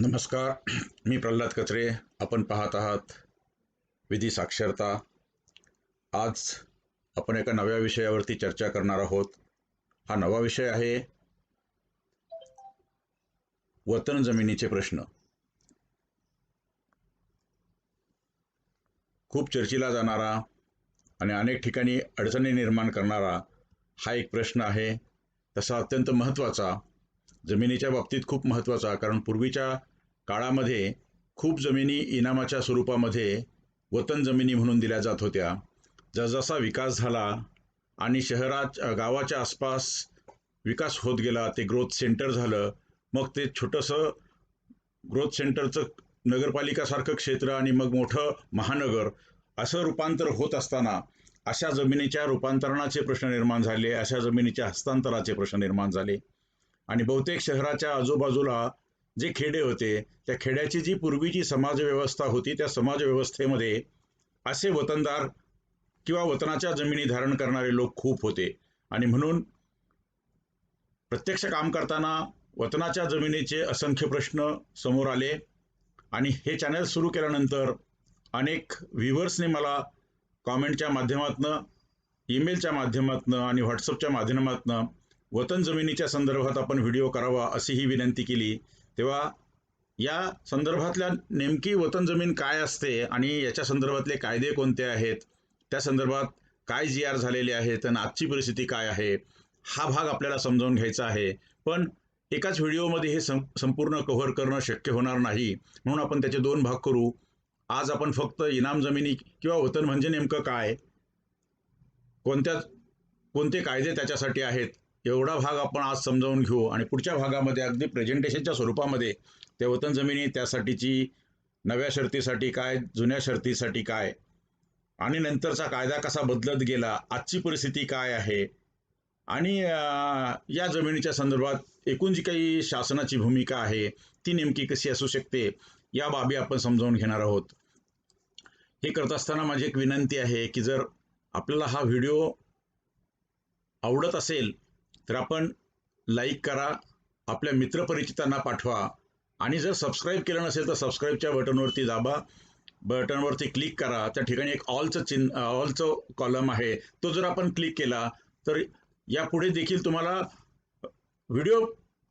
नमस्कार. मी प्रल्हाद कचरे. आपण पाहत आहात विधी साक्षरता. आज आपण एका नव्या विषयावरती चर्चा करणार आहोत. हा नवा विषय आहे वतन जमिनीचे प्रश्न. खूप चर्चिला जाणारा आणि अनेक ठिकाणी अडचणी निर्माण करणारा हा एक प्रश्न आहे. तसा अत्यंत महत्त्वाचा, जमिनीच्या बाबतीत खूप महत्त्वाचा. कारण पूर्वीच्या काळामध्ये खूप जमिनी इनामाच्या स्वरूपामध्ये वतन जमिनी म्हणून दिल्या जात होत्या. जसजसा विकास झाला आणि गावाच्या आसपास विकास होत गेला, ते ग्रोथ सेंटर झालं. मग ते छोटंसं ग्रोथ सेंटरचं नगरपालिकासारखं क्षेत्र आणि मग मोठं महानगर असं रूपांतर होत असताना अशा जमिनीच्या रूपांतरणाचे प्रश्न निर्माण झाले, अशा जमिनीच्या हस्तांतराचे प्रश्न निर्माण झाले. आणि बहुतेक शहराच्या आजूबाजूला जे खेडे होते, त्या खेड्याची जी पूर्वीची समाजव्यवस्था होती, त्या समाजव्यवस्थेमध्ये असे वतनदार किंवा वतनाच्या जमिनी धारण करणारे लोक खूप होते. आणि म्हणून प्रत्यक्ष काम करताना वतनाच्या जमिनीचे असंख्य प्रश्न समोर आले. आणि हे चॅनल सुरू केल्यानंतर अनेक व्ह्युअर्सने मला कॉमेंटच्या माध्यमातून, ईमेलच्या माध्यमातून आणि व्हॉट्सअपच्या माध्यमातून वतन जमिनीच्या संदर्भात आपण व्हिडिओ करावा अशी ही विनंती केली. तेव्हा या संदर्भातल्या नेमकी वतन जमीन काय असते आणि याच्या संदर्भातले कायदे कोणते आहेत, त्या संदर्भात काय GR झालेले आहेत आणि आजची परिस्थिती काय आहे, हा भाग आपल्याला समजावून घ्यायचा आहे. पण एकाच व्हिडिओमध्ये हे संपूर्ण कव्हर करणं शक्य होणार नाही, म्हणून आपण त्याचे 2 भाग करू. आज आपण फक्त इनाम जमिनी किंवा वतन म्हणजे नेमकं काय, कोणते कायदे त्याच्यासाठी आहेत, एवढा भाग आपण आज समजावून घेऊ. आणि पुढच्या भागामध्ये अगदी प्रेझेंटेशनच्या स्वरूपामध्ये त्या वतन जमिनी, त्यासाठीची नव्या शर्तीसाठी काय, जुन्या शर्तीसाठी काय, आणि नंतरचा कायदा कसा बदलत गेला, आजची परिस्थिती काय आहे, आणि या जमिनीच्या संदर्भात एकूण जी काही शासनाची भूमिका आहे ती नेमकी कशी असू शकते, या बाबी आपण समजावून घेणार आहोत. हे करत असताना माझी एक विनंती आहे की जर आपल्याला हा व्हिडिओ आवडत असेल तर आपण लाईक करा, आपल्या मित्रपरिचितांना पाठवा, आणि जर सबस्क्राईब केलं नसेल तर सबस्क्राईबच्या बटनवरती दाबा, बटनवरती क्लिक करा. त्या ठिकाणी एक ऑलचं कॉलम आहे, तो जर आपण क्लिक केला तर यापुढे देखील तुम्हाला व्हिडिओ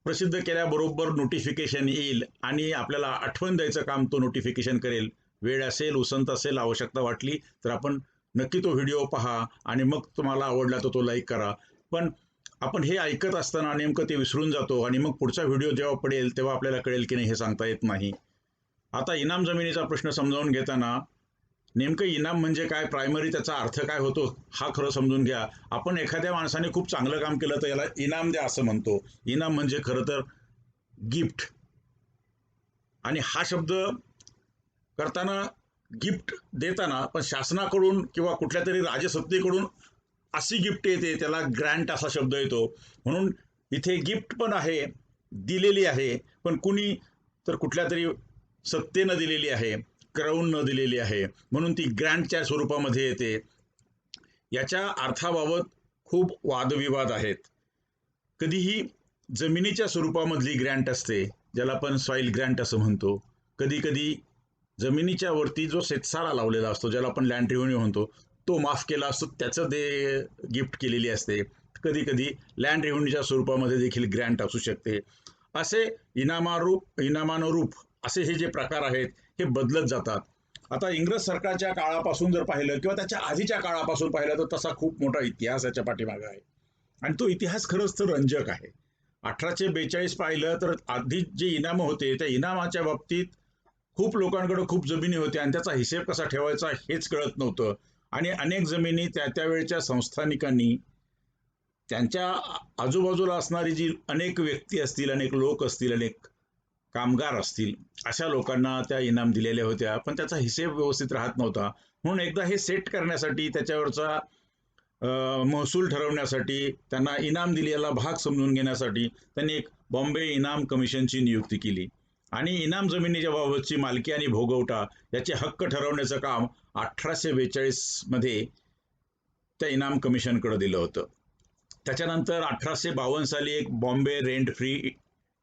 प्रसिद्ध केल्याबरोबर नोटिफिकेशन येईल आणि आपल्याला आठवण द्यायचं काम तो नोटिफिकेशन करेल. वेळ असेल, उसंत असेल, आवश्यकता वाटली तर आपण नक्की तो व्हिडिओ पहा आणि मग तुम्हाला आवडला तर तो लाईक करा. पण आपण हे ऐकत असताना नेमकं ते विसरून जातो आणि मग पुढचा व्हिडिओ जेव्हा पडेल तेव्हा आपल्याला कळेल की नाही हे सांगता येत नाही. आता इनाम जमिनीचा प्रश्न समजावून घेताना नेमकं इनाम म्हणजे काय, प्रायमरी त्याचा अर्थ काय होतो हा खरं समजून घ्या. आपण एखाद्या माणसाने खूप चांगलं काम केलं तर याला इनाम द्या असं म्हणतो. इनाम म्हणजे खरं तर गिफ्ट. आणि हा शब्द करताना, गिफ्ट देताना पण शासनाकडून किंवा कुठल्या तरी राजसत्तेकडून अशी गिफ्ट येते, त्याला ग्रँट असा शब्द येतो. म्हणून इथे गिफ्ट पण आहे, दिलेली आहे, पण कुणी तर कुठल्या तरी सत्तेनं दिलेली आहे, क्राऊन न दिलेली आहे, म्हणून ती ग्रँटच्या स्वरूपामध्ये येते. याच्या अर्थाबाबत खूप वादविवाद आहेत. कधीही जमिनीच्या स्वरूपामधली ग्रँट असते, ज्याला आपण सॉईल ग्रँट असं म्हणतो. कधी कधी जमिनीच्या वरती जो शेतसारा लावलेला असतो, ज्याला आपण लँड रेव्हेन्यू म्हणतो, तो माफ केला असतो, त्याचं ते गिफ्ट केलेली असते. कधी कधी लँड रेव्हेन्यूच्या स्वरूपामध्ये देखील ग्रँट असू शकते. असे इनामानुरूप असे हे जे प्रकार आहेत हे बदलत जातात. आता इंग्रज सरकारच्या काळापासून जर पाहिलं किंवा त्याच्या आधीच्या काळापासून पाहिलं तर तसा खूप मोठा इतिहास याच्या पाठीमागे आहे. आणि तो इतिहास खरंच तर रंजक आहे. 1842 पाहिलं तर आधी जे इनामं होते त्या इनामाच्या बाबतीत खूप लोकांकडे खूप जमिनी होत्या आणि त्याचा हिशेब कसा ठेवायचा हेच कळत नव्हतं. आणि अनेक जमिनी त्यावेळच्या संस्थानिकांनी, त्यांच्या आजूबाजूला असणारी जी अनेक व्यक्ती असतील, अनेक लोक असतील, अनेक कामगार असतील, अशा लोकांना त्या इनाम दिलेल्या होत्या. पण त्याचा हिशेब व्यवस्थित राहत नव्हता. म्हणून एकदा हे सेट करण्यासाठी, त्याच्यावरचा महसूल ठरवण्यासाठी, त्यांना इनाम दिलेला भाग समजून घेण्यासाठी त्यांनी एक बॉम्बे इनाम कमिशनची नियुक्ती केली. आणि इनाम जमिनीच्या बाबतची मालकी आणि भोगवटा याचे हक्क ठरवण्याचं काम 1842 मध्ये त्या इनाम कमिशनकडे दिलं होतं. त्याच्यानंतर 1852 साली एक Bombay rent free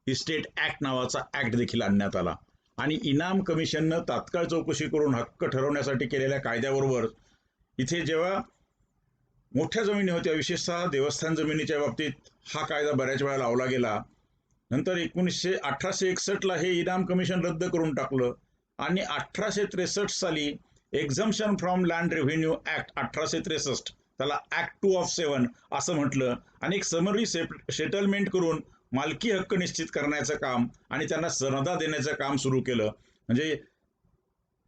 estate act नावाचा ऍक्ट देखील आणण्यात आला आणि इनाम कमिशननं तात्काळ चौकशी करून हक्क ठरवण्यासाठी केलेल्या कायद्याबरोबर इथे जेव्हा मोठ्या जमिनी होत्या, विशेषतः देवस्थान जमिनीच्या बाबतीत हा कायदा बऱ्याच वेळा लावला गेला. नंतर 1861ला हे इनाम कमिशन रद्द करून टाकलं आणि 1863 साली एक्झम्पशन फ्रॉम लँड रेव्हेन्यू ऍक्ट 1863, त्याला ऍक्ट 2 ऑफ 7 असं म्हटलं आणि एक समरी सेटलमेंट करून मालकी हक्क निश्चित करण्याचं काम आणि त्यांना सनदा देण्याचं काम सुरू केलं. म्हणजे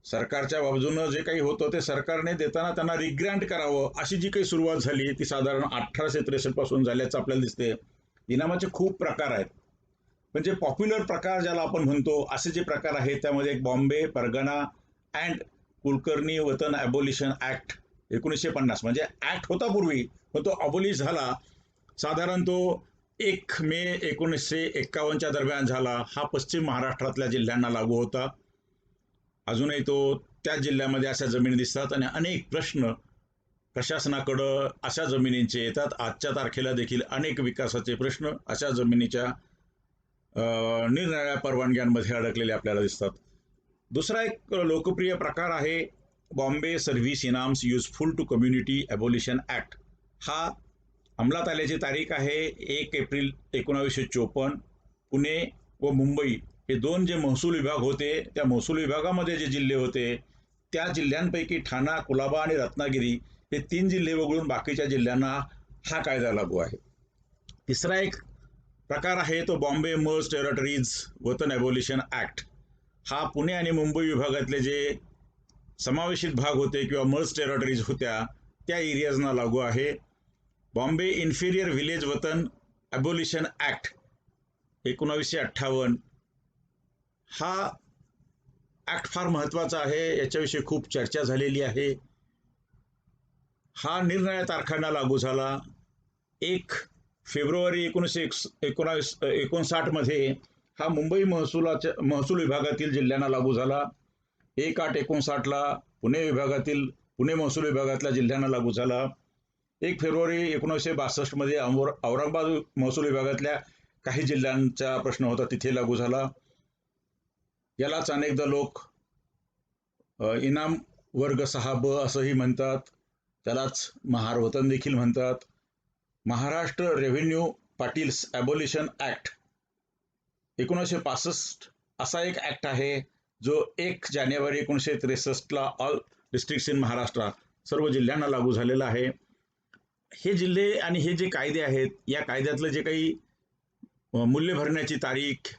सरकारच्या बाजूनं जे काही होतं ते सरकारने देताना त्यांना रिग्रँट करावं अशी जी काही सुरुवात झाली ती साधारण 1863 पासून झाल्याचं आपल्याला दिसते. इनामाचे खूप प्रकार आहेत, पण जे पॉप्युलर प्रकार ज्याला आपण म्हणतो असे जे प्रकार आहेत त्यामध्ये एक बॉम्बे परगणा अँड कुलकर्णी वतन ॲबोलिशन ऍक्ट 1950, म्हणजे ऍक्ट होता पूर्वी पण तो अबोलिश झाला. साधारण तो 1 मे 1951च्या दरम्यान झाला. हा पश्चिम महाराष्ट्रातल्या जिल्ह्यांना लागू होता. अजूनही तो त्या जिल्ह्यामध्ये अशा जमिनी दिसतात आणि अनेक प्रश्न प्रशासनाकडं अशा जमिनींचे येतात. आजच्या तारखेला देखील अनेक विकासाचे प्रश्न अशा जमिनीच्या निरनिराळ्या परवानग्यांमध्ये अडकलेले आपल्याला दिसतात. दुसरा एक लोकप्रिय प्रकार आहे Bombay service inams useful to community abolition act. हा अंमलात आल्याची तारीख आहे 1 एप्रिल 1954. पुणे व मुंबई हे दोन जे महसूल विभाग होते त्या महसूल विभागामध्ये जे जिल्हे होते त्या जिल्ह्यांपैकी ठाणा, कुलाबा आणि रत्नागिरी हे 3 जिल्हे वगळून बाकीच्या जिल्ह्यांना हा कायदा लागू आहे. तिसरा एक प्रकार आहे तो बॉम्बे मर्ज टेरिटरीज वतन ॲबोलिशन ऍक्ट. हा पुणे आणि मुंबई विभागातले जे समावेशित भाग होते किंवा मर्ज टेरिटरीज होत्या त्या एरियाजना लागू आहे. बॉम्बे इन्फिरियर व्हिलेज वतन ॲबोलिशन ऍक्ट 1958 हा ऍक्ट फार महत्त्वाचा आहे, याच्याविषयी खूप चर्चा झालेली आहे. हा निरनिराळ्या तारखांना लागू झाला. 1 फेब्रुवारी 1959 मध्ये हा मुंबई महसूल विभागातील जिल्ह्यांना लागू झाला. 1/8/59ला पुणे महसूल विभागातल्या जिल्ह्यांना लागू झाला. 1 फेब्रुवारी 1962 मध्ये औरंगाबाद महसूल विभागातल्या काही जिल्ह्यांचा प्रश्न होता तिथे लागू झाला. यालाच अनेकदा लोक इनाम वर्ग 6ब असंही म्हणतात. त्यालाच महार वतन देखील म्हणतात. महाराष्ट्र रेव्हेन्यू पाटील्स ॲबोलिशन ऍक्ट 1965 असा एक ऍक्ट आहे जो 1 जानेवारी 1963ला ऑल डिस्ट्रिक्ट्स इन महाराष्ट्र सर्व जिल्ह्यांना लागू झालेला आहे. हे जिल्हे आणि हे जे कायदे आहेत या कायद्यातलं जे काही मूल्य भरण्याची तारीख,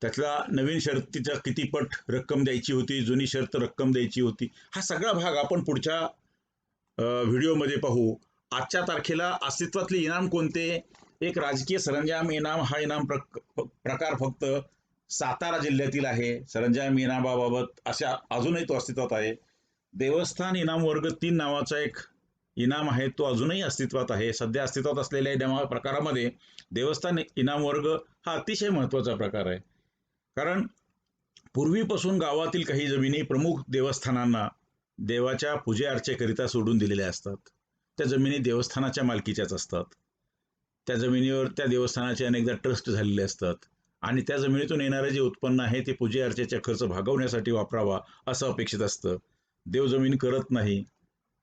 त्यातला नवीन शर्तीचा किती पट रक्कम द्यायची होती, जुनी शर्त रक्कम द्यायची होती, हा सगळा भाग आपण पुढच्या व्हिडिओमध्ये पाहू. आजच्या तारखेला अस्तित्वातले इनाम कोणते? एक राजकीय सरंजाम इनाम. हा इनाम प्रकार फक्त सातारा जिल्ह्यातील आहे. सरंजाम इनामाबाबत अशा अजूनही तो अस्तित्वात आहे. देवस्थान इनाम वर्ग 3 नावाचा एक इनाम आहे, तो अजूनही अस्तित्वात आहे. सध्या अस्तित्वात असलेल्या इनाम प्रकारामध्ये देवस्थान इनाम वर्ग हा अतिशय महत्त्वाचा प्रकार आहे. कारण पूर्वीपासून गावातील काही जमिनी प्रमुख देवस्थानांना देवाच्या पूजे अर्चेकरिता सोडून दिलेल्या असतात. त्या जमिनी देवस्थानाच्या मालकीच्याच असतात. त्या जमिनीवर त्या देवस्थानाचे अनेकदा ट्रस्ट झालेले असतात आणि त्या जमिनीतून येणारे जे उत्पन्न आहे ते पूजे अर्चेचा खर्च भागवण्यासाठी वापरावा असं अपेक्षित असतं. देव जमीन करत नाही.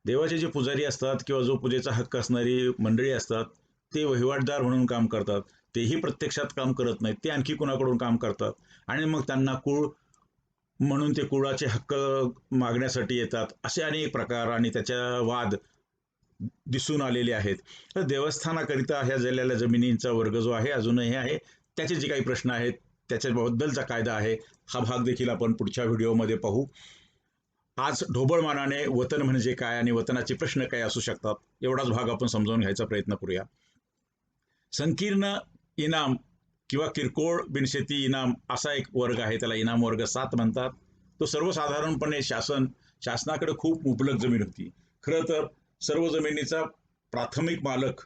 देवाचे जे पुजारी असतात किंवा जो पूजेचा हक्क असणारी मंडळी असतात ते वहिवाटदार म्हणून काम करतात. तेही प्रत्यक्षात काम करत नाहीत, ते आणखी कुणाकडून काम करतात आणि मग त्यांना कुळ म्हणून ते कुळाचे हक्क मागण्यासाठी येतात. असे अनेक प्रकार आणि त्याच्या वाद दिसून आलेले आहेत. तर देवस्थानाकरिता ह्या झालेल्या जमिनींचा वर्ग जो आहे अजूनही आहे. त्याचे जे काही प्रश्न आहेत त्याच्याबद्दलचा कायदा आहे, हा भाग देखील आपण पुढच्या व्हिडिओमध्ये पाहू. आज ढोबळमानाने वतन म्हणजे काय आणि वतनाचे प्रश्न काय असू शकतात एवढाच भाग आपण समजावून घ्यायचा प्रयत्न करूया. संकीर्ण इनाम किंवा किरकोळ बिनशेती इनाम असा एक वर्ग आहे, त्याला इनाम वर्ग 7 म्हणतात. तो सर्वसाधारणपणे शासनाकडे खूप मुबलक जमीन होती. खरं तर सर्व जमिनीचा प्राथमिक मालक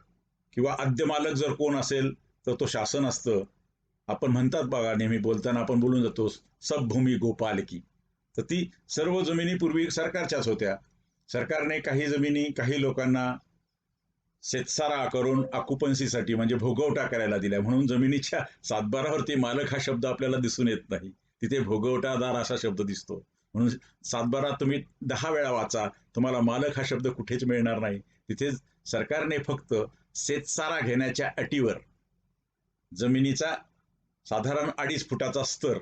किंवा आद्य मालक जर कोण असेल तर तो शासन असतं. आपण म्हणतात बघा, नेहमी बोलताना आपण बोलून जातो सबभूमी गोपालकी. तर ती सर्व जमिनी पूर्वी सरकारच्याच होत्या. सरकारने काही जमिनी काही लोकांना शेतसारा करून ऑक्युपन्सीसाठी म्हणजे भोगवटा करायला दिल्या, म्हणून जमिनीच्या सातबारावरती मालक हा शब्द आपल्याला दिसून येत नाही, तिथे भोगवटादार असा शब्द दिसतो. म्हणून सातबारा तुम्ही 10 वेळा वाचा, तुम्हाला मालक हा शब्द कुठेच मिळणार नाही. तिथे सरकारने फक्त शेतसारा घेण्याच्या अटीवर जमिनीचा साधारण 2.5 फुटाचा स्तर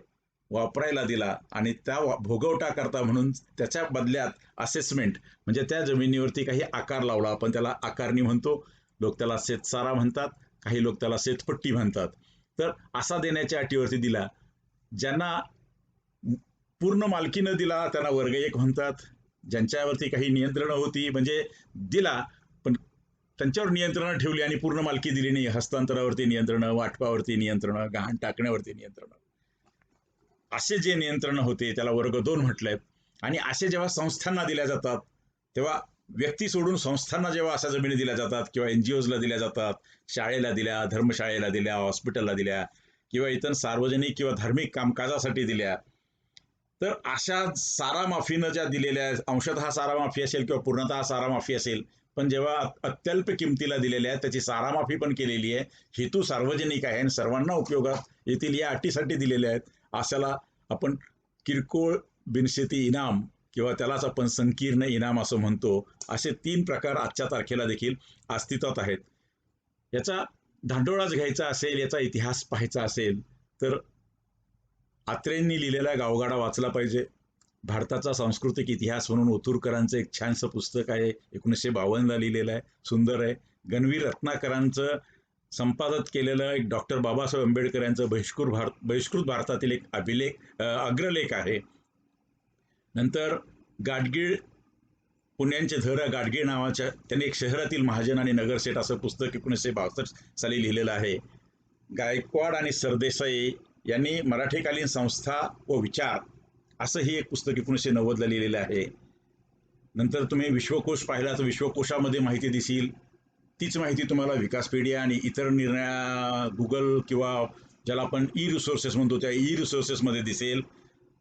वापरायला दिला आणि त्या भोगवटा करता म्हणून त्याच्या बदल्यात असेसमेंट म्हणजे त्या जमिनीवरती काही आकार लावला. आपण त्याला आकारणी म्हणतो, लोक त्याला शेतसारा म्हणतात, काही लोक त्याला शेतपट्टी म्हणतात. तर असा देण्याच्या अटीवरती दिला. ज्यांना पूर्ण मालकी न दिला त्यांना वर्ग 1 म्हणतात. ज्यांच्यावरती काही नियंत्रणं होती म्हणजे दिला पण त्यांच्यावर नियंत्रणं ठेवली आणि पूर्ण मालकी दिली नाही, हस्तांतरावरती नियंत्रणं, वाटपावरती नियंत्रणं, गहाण टाकण्यावरती नियंत्रणं, असे जे नियंत्रण होते त्याला वर्ग 2 म्हटलंय. आणि असे जेव्हा संस्थांना दिल्या जातात तेव्हा व्यक्ती सोडून संस्थांना जेव्हा अशा जमिनी दिल्या जातात किंवा एनजीओजला दिल्या जातात, शाळेला दिल्या, धर्मशाळेला दिल्या, हॉस्पिटलला दिल्या किंवा इतर सार्वजनिक किंवा धार्मिक कामकाजासाठी दिल्या, तर अशा सारा माफीनं ज्या दिलेल्या अंशतः सारा माफी असेल किंवा पूर्णतः सारा माफी असेल, पण जेव्हा अत्यल्प किमतीला दिलेल्या आहेत त्याची सारा माफी पण केलेली आहे, हेतू सार्वजनिक आहे आणि सर्वांना उपयोगात येतील या अटीसाठी दिलेल्या आहेत, अशाला आपण किरकोळ बिनशेती इनाम किंवा त्यालाच आपण संकीर्ण इनाम असं म्हणतो. असे 3 प्रकार आजच्या तारखेला देखील अस्तित्वात आहेत. याचा धांडोळाच घ्यायचा असेल, याचा इतिहास पाहायचा असेल तर आत्रेंनी लिहिलेला गावगाडा वाचला पाहिजे. भारताचा सांस्कृतिक इतिहास म्हणून ओतूरकरांचं एक छानसं पुस्तक आहे, 1952ला लिहिलेलं आहे, सुंदर आहे. गणवीर रत्नाकरांचं संपादित केलेलं एक डॉक्टर बाबासाहेब आंबेडकर यांचं बहिष्कृत भारतातील एक अग्रलेख आहे. नंतर गाडगीळ, पुण्यांचे धर गाडगीळ नावाच्या त्यांनी एक शहरातील महाजन आणि नगरसेठ असं पुस्तक 1962 साली लिहिलेलं आहे. गायकवाड आणि सरदेसाई यांनी मराठीकालीन संस्था व विचार असं ही एक पुस्तक 1990ला लिहिलेलं आहे. नंतर तुम्ही विश्वकोश पाहिला तर विश्वकोशामध्ये माहिती दिसेल, तीच माहिती तुम्हाला विकासपीडिया आणि इतर गुगल किंवा ज्याला आपण ई रिसोर्सेस म्हणतो त्या ई रिसोर्सेसमध्ये दिसेल.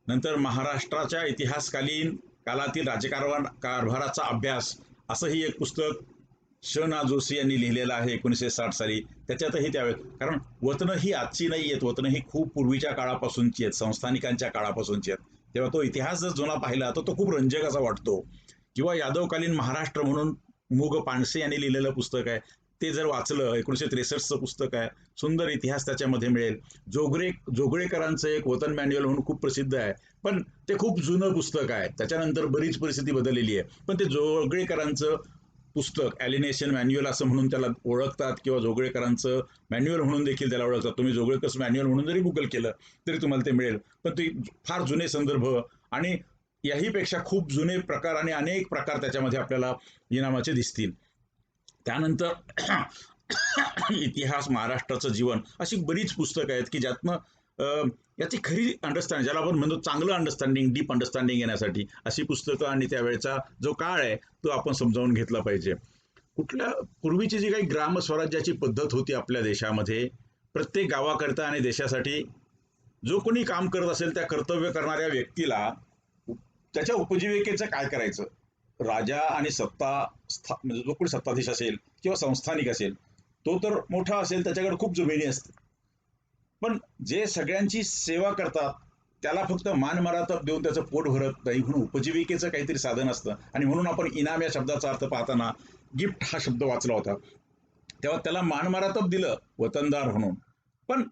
नंतर महाराष्ट्राच्या इतिहासकालीन काळातील कारभाराचा अभ्यास असंही एक पुस्तक श ना जोशी यांनी लिहिलेलं आहे 1960 साली. त्याच्यातही त्यावेळेस, कारण वतनं ही आजची नाही आहेत, वतनं ही खूप पूर्वीच्या काळापासूनची आहेत, संस्थानिकांच्या काळापासूनची आहेत. तेव्हा तो इतिहास जर जुना पाहिला तर तो खूप रंजक असा वाटतो. किंवा यादवकालीन महाराष्ट्र म्हणून मुग पानसे यांनी लिहिलेलं पुस्तक आहे, ते जर वाचलं, 1963चं पुस्तक आहे, सुंदर इतिहास त्याच्यामध्ये मिळेल. जोगळेकरांचं एक वतन मॅन्युअल म्हणून खूप प्रसिद्ध आहे, पण ते खूप जुनं पुस्तक आहे, त्याच्यानंतर बरीच परिस्थिती बदललेली आहे. पण ते जोगळेकरांचं पुस्तक ॲलिनेशन मॅन्युअल असं म्हणून त्याला ओळखतात किंवा जोगळेकरांचं मॅन्युअल म्हणून देखील त्याला ओळखतात. तुम्ही जोगळेकर्स मॅन्युअल म्हणून जरी गुगल केलं तरी तुम्हाला ते मिळेल. पण ते फार जुने संदर्भ आणि याहीपेक्षा खूप जुने प्रकार आणि अनेक प्रकार त्याच्यामध्ये आपल्याला इनामाचे दिसतील. त्यानंतर इतिहास, महाराष्ट्राचं जीवन, अशी बरीच पुस्तकं आहेत की ज्यातनं याची खरी अंडरस्टँडिंग, ज्याला आपण म्हणतो चांगलं अंडरस्टँडिंग, डीप अंडरस्टँडिंग येण्यासाठी अशी पुस्तकं आणि त्यावेळेचा जो काळ आहे तो आपण समजावून घेतला पाहिजे. कुठल्या पूर्वीची जी काही ग्रामस्वराज्याची पद्धत होती आपल्या देशामध्ये, प्रत्येक गावाकरता आणि देशासाठी जो कोणी काम करत असेल त्या कर्तव्य करणाऱ्या व्यक्तीला त्याच्या उपजीविकेचं काय करायचं, राजा आणि म्हणजे जो कोणी सत्ताधीश असेल किंवा संस्थानिक असेल तो तर मोठा असेल, त्याच्याकडे खूप जमिनी असते, पण जे सगळ्यांची सेवा करतात त्याला फक्त मानमरातब देऊन त्याचं पोट भरत नाही, म्हणून उपजीविकेचं काहीतरी साधन असतं. आणि म्हणून आपण इनाम या शब्दाचा अर्थ पाहताना गिफ्ट हा शब्द वाचला होता, तेव्हा त्याला मानमरातब दिलं वतनदार म्हणून, पण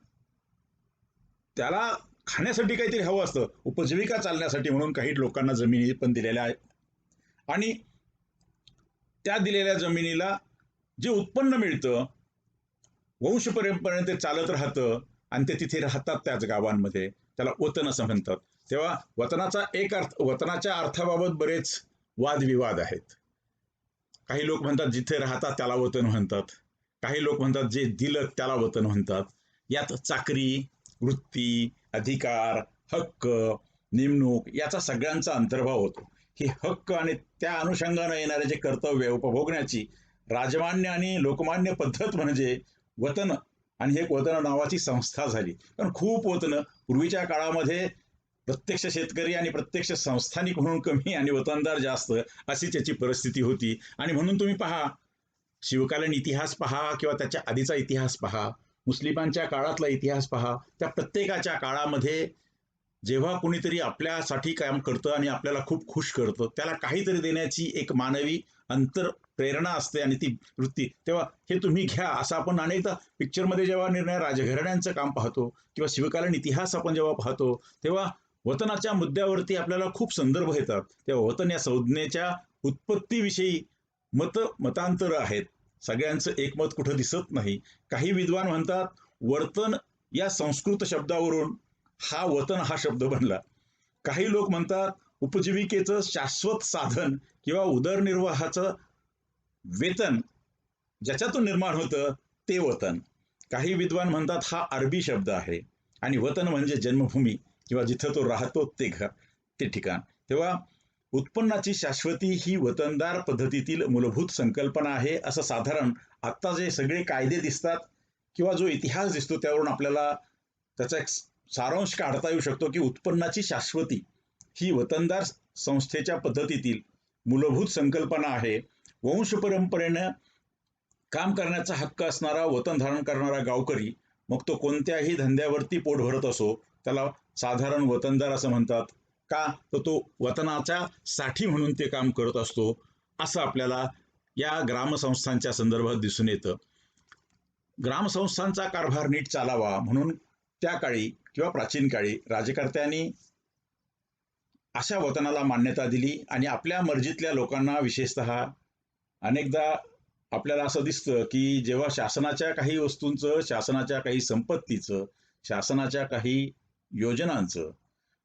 त्याला खाण्यासाठी काहीतरी हवं असतं, उपजीविका चालण्यासाठी, म्हणून काही लोकांना जमिनी पण दिलेल्या आहेत. आणि त्या दिलेल्या जमिनीला जे उत्पन्न मिळतं वंशपरंपरेने ते चालत राहतं आणि ते तिथे राहतात त्याच गावांमध्ये, त्याला वतन असं म्हणतात. तेव्हा वतनाच्या अर्थाबाबत बरेच वादविवाद आहेत. काही लोक म्हणतात जिथे राहतात त्याला वतन म्हणतात, काही लोक म्हणतात जे दिलं त्याला वतन म्हणतात. यात चाकरी, वृत्ती, अधिकार, हक्क, नेमणूक याचा सगळ्यांचा अंतर्भाव होतो. हे हक्क आणि त्या अनुषंगाने येणारे जे कर्तव्य उपभोगण्याची राजमान्य आणि लोकमान्य पद्धत म्हणजे वतन, आणि हे वतन नावाची संस्था झाली. कारण खूप वतन पूर्वीच्या काळामध्ये प्रत्यक्ष शेतकरी आणि प्रत्यक्ष संस्थानिक म्हणून कमी आणि वतनदार जास्त अशी त्याची परिस्थिती होती. आणि म्हणून तुम्ही पहा शिवकालीन इतिहास पहा किंवा त्याच्या आधीचा इतिहास पहा, मुस्लिमांच्या काळातला इतिहास पहा, त्या प्रत्येकाच्या काळामध्ये जेव्हा कुणीतरी आपल्यासाठी काम करतं आणि आपल्याला खूप खुश करतं, त्याला काहीतरी देण्याची एक मानवी प्रेरणा असते आणि ती वृत्ती, तेव्हा हे तुम्ही घ्या असं आपण अनेकदा पिक्चरमध्ये जेव्हा निर्णय राजघराण्यांचं काम पाहतो किंवा शिवकालीन इतिहास आपण जेव्हा पाहतो, तेव्हा वतनाच्या मुद्द्यावरती आपल्याला खूप संदर्भ येतात. तेव्हा वतन या संज्ञेच्या उत्पत्तीविषयी मतांतर आहेत. सगळ्यांचं एकमत कुठं दिसत नाही. काही विद्वान म्हणतात वर्तन या संस्कृत शब्दावरून वतन हा शब्द बनला. काही लोक म्हणतात उपजीविकेचं शाश्वत साधन किंवा उदरनिर्वाहाचं वेतन ज्याच्यातून निर्माण होतं ते वतन. काही विद्वान म्हणतात हा अरबी शब्द आहे आणि वतन म्हणजे जन्मभूमी किंवा जिथं तो राहतो ते घर, ते ठिकाण. तेव्हा उत्पन्नाची शाश्वती ही वतनदार पद्धतीतील मूलभूत संकल्पना आहे, असं साधारण आत्ता जे सगळे कायदे दिसतात किंवा जो इतिहास दिसतो त्यावरून आपल्याला त्याचा एक सारांश काढता येऊ शकतो की उत्पन्नाची शाश्वती ही वतनदार संस्थेच्या पद्धतीतील मूलभूत संकल्पना आहे. वंश परंपरेनं काम करण्याचा हक्क असणारा वतन धारण करणारा गावकरी, मग तो कोणत्याही धंद्यावरती पोट भरत असो, त्याला साधारण वतनदार असं म्हणतात. का तर तो वतनाच्या साठी म्हणून ते काम करत असतो, असं आपल्याला या ग्रामसंस्थांच्या संदर्भात दिसून येतं. ग्रामसंस्थांचा कारभार नीट चालावा म्हणून त्या काळी किंवा प्राचीन काळी राज्यकर्त्यांनी अशा वतनाला मान्यता दिली आणि आपल्या मर्जीतल्या लोकांना, विशेषतः अनेकदा आपल्याला असं दिसतं की जेव्हा शासनाच्या काही वस्तूंचं, शासनाच्या काही संपत्तीचं, शासनाच्या काही योजनांचं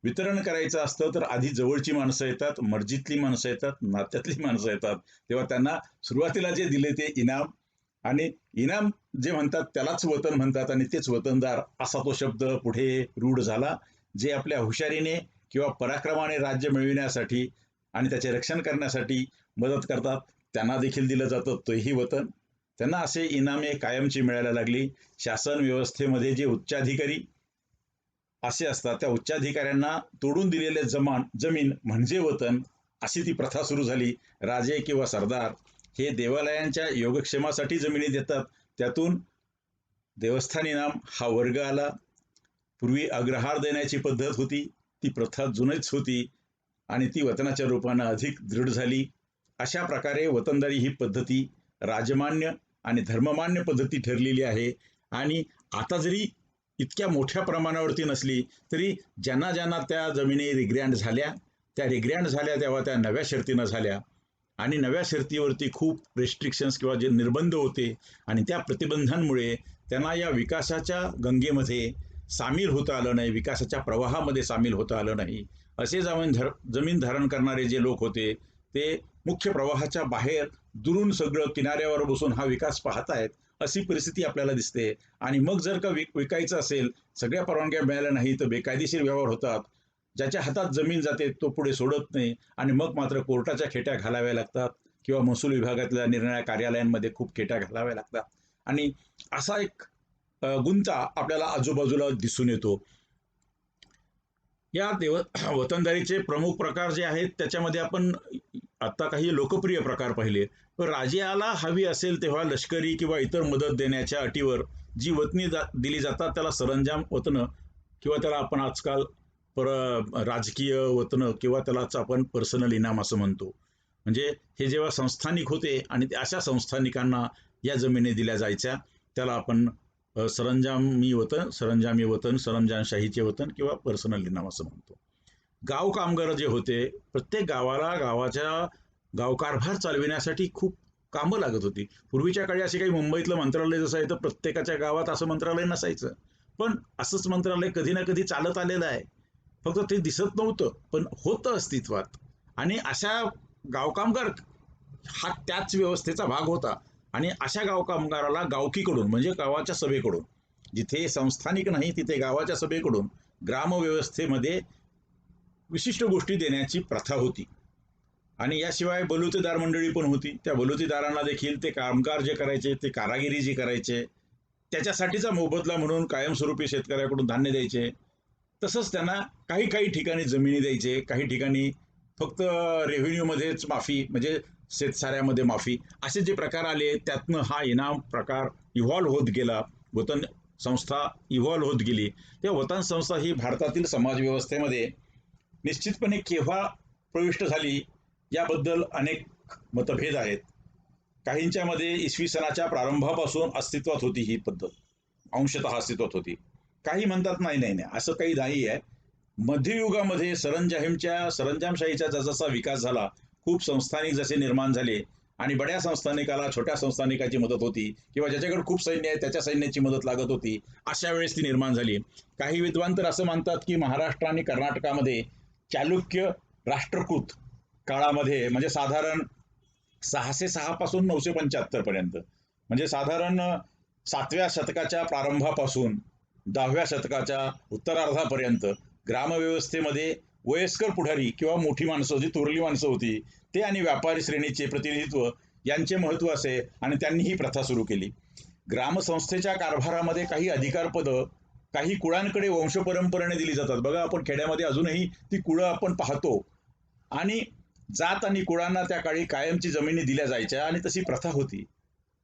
वितरण करायचं असतं तर आधी जवळची माणसं येतात, मर्जीतली माणसं येतात, नात्यातली माणसं येतात. तेव्हा त्यांना सुरुवातीला जे दिले ते इनाम, आणि इनाम जे म्हणतात त्यालाच वतन म्हणतात आणि तेच वतनदार असा तो शब्द पुढे रूढ झाला. जे आपल्या हुशारीने किंवा पराक्रमाने राज्य मिळविण्यासाठी आणि त्याचे रक्षण करण्यासाठी मदत करतात त्यांना देखील दिलं जातं तोही वतन. त्यांना असे इनामे कायमची मिळायला लागली. शासन व्यवस्थेमध्ये जे उच्चाधिकारी असे असतात त्या उच्चाधिकाऱ्यांना तोडून दिलेले जमीन म्हणजे वतन, अशी ती प्रथा सुरू झाली. राजे किंवा सरदार हे देवालयांच्या योगक्षेमासाठी जमिनी देतात, त्यातून देवस्थान इनाम हा वर्ग आला. पूर्वी अग्रहार देण्याची पद्धत होती, ती प्रथा जुनीच होती आणि ती वतनाच्या रूपानं अधिक दृढ झाली. अशा प्रकारे वतनदारी ही पद्धती राजमान्य आणि धर्ममान्य पद्धती ठरलेली आहे. आणि आता जरी इतक्या मोठ्या प्रमाणावरती नसली तरी ज्यांना ज्यांना त्या जमिनी रिग्रँड झाल्या, त्या रिग्रँड झाल्या तेव्हा त्या नव्या शर्तीनं झाल्या आणि नव्या शर्तीवरती खूप रेस्ट्रिक्शन्स किंवा जे निर्बंध होते आणि त्या प्रतिबंधांमुळे त्यांना या विकासाच्या गंगेमध्ये सामील होता आलं नाही, विकासाच्या प्रवाहामध्ये सामील होता आलं नाही. असे जमीन धारण करणारे जे लोक होते ते मुख्य प्रवाहाच्या बाहेर दुरून सगळं किनाऱ्यावर बसून हा विकास पाहतायत, अशी परिस्थिती आपल्याला दिसते. आणि मग जर का विकायचं असेल, सगळ्या परवानग्या मिळाल्या नाही तर बेकायदेशीर व्यवहार होतात. ज्याच्या हातात जमीन जाते तो पुढे सोडत नाही आणि मग मात्र कोर्टाच्या खेट्या घालाव्या लागतात किंवा महसूल विभागातल्या निर्णय कार्यालयांमध्ये खूप खेट्या घालाव्या लागतात. आणि असा एक गुंता आपल्याला आजूबाजूला दिसून येतो. या वतनदारीचे प्रमुख प्रकार जे आहेत त्याच्यामध्ये आपण आता काही लोकप्रिय प्रकार पाहिले. तर राजाला हवी असेल तेव्हा लष्करी किंवा इतर मदत देण्याच्या अटीवर जी वतनी दिली जातात त्याला सरंजाम वतनं किंवा त्याला आपण आजकाल राजकीय वतनं किंवा त्यालाच आपण पर्सनल इनाम असं म्हणतो. म्हणजे हे जेव्हा संस्थानिक होते आणि अशा संस्थानिकांना या जमिनी दिल्या जायच्या त्याला आपण सरंजामी वतन, सरंजामशाहीचे वतन किंवा पर्सनल इनाम असं म्हणतो. गाव कामगार जे होते, प्रत्येक गावाला गावाच्या गावकारभार चालविण्यासाठी खूप कामं लागत होती. पूर्वीच्या काळी असे काही मुंबईतलं मंत्रालय जसं आहे तर प्रत्येकाच्या गावात असं मंत्रालय नसायचं, पण असंच मंत्रालय कधी ना कधी चालत आलेलं आहे. फक्त ते दिसत नव्हतं पण होतं अस्तित्वात. आणि अशा गावकामगार हा त्याच व्यवस्थेचा भाग होता. आणि अशा गाव कामगाराला गावकीकडून म्हणजे गावाच्या सभेकडून, जिथे संस्थानिक नाही तिथे गावाच्या सभेकडून ग्रामव्यवस्थेमध्ये विशिष्ट गोष्टी देण्याची प्रथा होती. आणि याशिवाय बलुतेदार मंडळी पण होती. त्या बलुतेदारांना देखील ते कामगार जे करायचे, ते कारागिरी जी करायचे त्याच्यासाठीचा मोबदला म्हणून कायमस्वरूपी शेतकऱ्याकडून धान्य द्यायचे. तसंच त्यांना काही काही ठिकाणी जमिनी द्यायचे, काही ठिकाणी फक्त रेव्हेन्यूमध्येच माफी, म्हणजे शेतसाऱ्यामध्ये माफी, असे जे प्रकार आले त्यातनं हा इनाम प्रकार इव्हॉल्व्ह होत गेला. वतन संस्था इव्हॉल्व्ह होत गेली. त्या वतन संस्था ही भारतातील समाजव्यवस्थेमध्ये निश्चितपणे केव्हा प्रविष्ट झाली याबद्दल अनेक मतभेद आहेत. काहींच्या मध्ये इसवी सनाच्या प्रारंभापासून अस्तित्वात होती ही पद्धत, अंशतः अस्तित्वात होती. काही म्हणतात नाही नाही नाही असं काही नाही आहे. मध्ययुगामध्ये सरंजामशाहीचा जसा विकास झाला, खूप संस्थानिक जसे निर्माण झाले आणि बड्या संस्थानिकाला छोट्या संस्थानिकाची मदत होती, किंवा ज्याच्याकडे खूप सैन्य आहे त्याच्या सैन्याची मदत लागत होती, अशा वेळेस ती निर्माण झाली. काही विद्वान तर असं मानतात की महाराष्ट्र आणि कर्नाटकामध्ये चालुक्य राष्ट्रकूट काळामध्ये, म्हणजे साधारण 606 पासून 975 पर्यंत, म्हणजे साधारण 7व्या शतकाच्या प्रारंभापासून 10व्या शतकाच्या उत्तरार्धापर्यंत ग्रामव्यवस्थेमध्ये वयस्कर पुढारी किंवा मोठी माणसं, जी थोरली माणसं होती ते, आणि व्यापारी श्रेणीचे प्रतिनिधित्व यांचे महत्त्व असे, आणि त्यांनी ही प्रथा सुरू केली. ग्रामसंस्थेच्या कारभारामध्ये काही अधिकारपदं काही कुळांकडे वंशपरंपरेने दिली जातात. बघा, आपण खेड्यामध्ये अजूनही ती कुळं आपण पाहतो, आणि जात आणि कुळांना त्या काळी कायमची जमिनी दिल्या जायच्या आणि तशी प्रथा होती.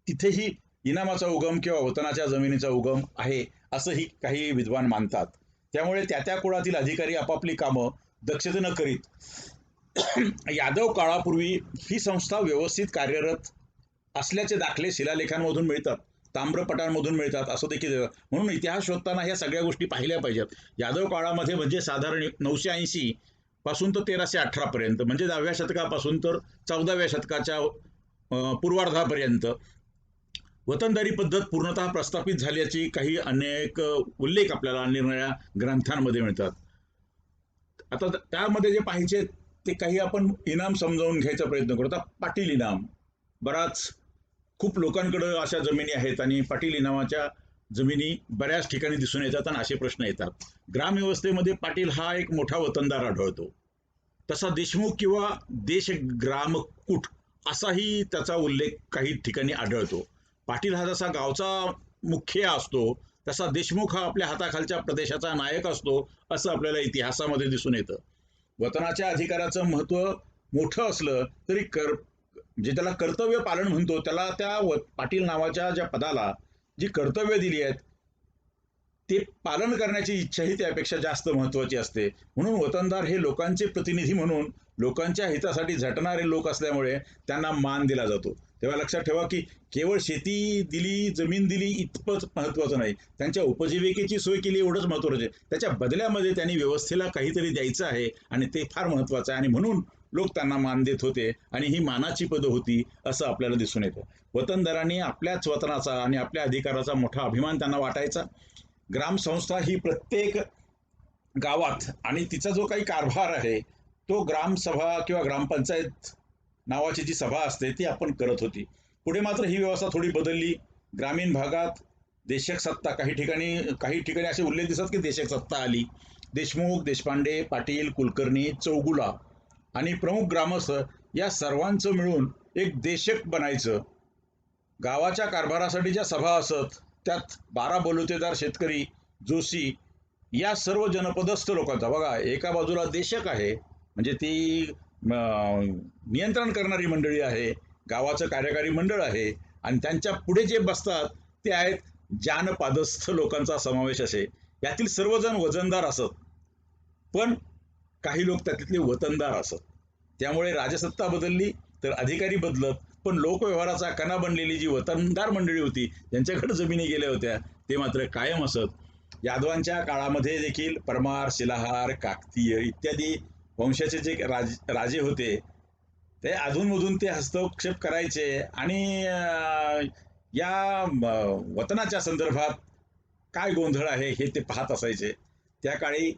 तिथेही इनामाचा उगम किंवा वतनाच्या जमिनीचा उगम आहे असंही काही विद्वान मानतात. त्यामुळे त्या त्या कुळातील अधिकारी आपापली कामं दक्षतेनं करीत यादव काळापूर्वी ही संस्था व्यवस्थित कार्यरत असल्याचे दाखले शिलालेखांमधून मिळतात, ताम्रपटांमधून मिळतात, असं देखील. म्हणून इतिहास शोधताना ह्या सगळ्या गोष्टी पाहिल्या पाहिजेत. यादव काळामध्ये म्हणजे साधारण 980 पासून तर 1318 पर्यंत, म्हणजे 10व्या शतकापासून तर 14व्या शतकाच्या पूर्वार्धापर्यंत वतनदारी पद्धत पूर्णतः प्रस्थापित झाल्याची काही अनेक उल्लेख आपल्याला निरनिराळ्या ग्रंथांमध्ये मिळतात. आता त्यामध्ये जे पाहिजे ते काही आपण इनाम समजावून घ्यायचा प्रयत्न करू. आता पाटील इनाम, बराच खूप लोकांकडे अशा जमिनी आहेत आणि पाटील इनामाच्या जमिनी बऱ्याच ठिकाणी दिसून येतात, आणि असे प्रश्न येतात. ग्रामव्यवस्थेमध्ये पाटील हा एक मोठा वतनदार आढळतो. तसा देशमुख किंवा देशग्रामकूट असाही त्याचा उल्लेख काही ठिकाणी आढळतो. पाटील हा जसा गावचा मुख्य असतो, तसा देशमुख हा आपल्या हाताखालच्या प्रदेशाचा नायक असतो, असं आपल्याला इतिहासामध्ये दिसून येतं. वतनाच्या अधिकाराचं महत्त्व मोठं असलं तरी जे त्याला कर्तव्य पालन म्हणतो, त्याला त्या पाटील नावाच्या ज्या पदाला जी कर्तव्य दिली आहेत ते पालन करण्याची इच्छाही त्यापेक्षा जास्त महत्त्वाची असते. म्हणून वतनदार हे लोकांचे प्रतिनिधी म्हणून लोकांच्या हितासाठी झटणारे लोक असल्यामुळे त्यांना मान दिला जातो. तेव्हा लक्षात ठेवा की केवळ शेती दिली, जमीन दिली इतपत महत्त्वाचं नाही, त्यांच्या उपजीविकेची सोय केली एवढंच महत्त्वाचं आहे. त्याच्या बदल्यामध्ये त्यांनी व्यवस्थेला काहीतरी द्यायचं आहे, आणि ते फार महत्त्वाचं आहे, आणि म्हणून लोक त्यांना मान देत होते, आणि ही मानाची पदं होती असं आपल्याला दिसून येतं. वतनदारांनी आपल्याच वतनाचा आणि आपल्या अधिकाराचा मोठा अभिमान त्यांना वाटायचा. ग्रामसंस्था ही प्रत्येक गावात, आणि तिचा जो काही कारभार आहे तो ग्रामसभा किंवा ग्रामपंचायत नावाची जी सभा असते ती आपण करत होती. पुढे मात्र ही व्यवस्था थोडी बदलली. ग्रामीण भागात देशक सत्ता, काही ठिकाणी असे उल्लेख दिसतात की देशक सत्ता आली. देशमुख, देशपांडे, पाटील, कुलकर्णी, चौगुला आणि प्रमुख ग्रामस्थ या सर्वांचं मिळून एक देशक बनायचं. गावाच्या कारभारासाठी ज्या सभा असत त्यात 12 बलुतेदार शेतकरी, जोशी या सर्व जनपदस्थ लोकांचा, बघा एका बाजूला देशक आहे म्हणजे ती नियंत्रण करणारी मंडळी आहे, गावाचं कार्यकारी मंडळ आहे, आणि त्यांच्या पुढे जे बसतात ते आहेत जानपादस्थ लोकांचा समावेश असे. यातील सर्वजण वजनदार असत, पण काही लोक त्यातले वतनदार असत. त्यामुळे राजसत्ता बदलली तर अधिकारी बदलत, पण लोकव्यवहाराचा कणा बनलेली जी वतनदार मंडळी होती, ज्यांच्याकडे जमिनी गेल्या होत्या, ते मात्र कायम असत. यादवांच्या काळामध्ये देखील परमार, शिलाहार, काकतीय इत्यादी वंशाचे जे राजे होते ते अधूनमधून ते हस्तक्षेप करायचे, आणि या वतनाच्या संदर्भात काय गोंधळ आहे हे ते पाहत असायचे. त्या काळी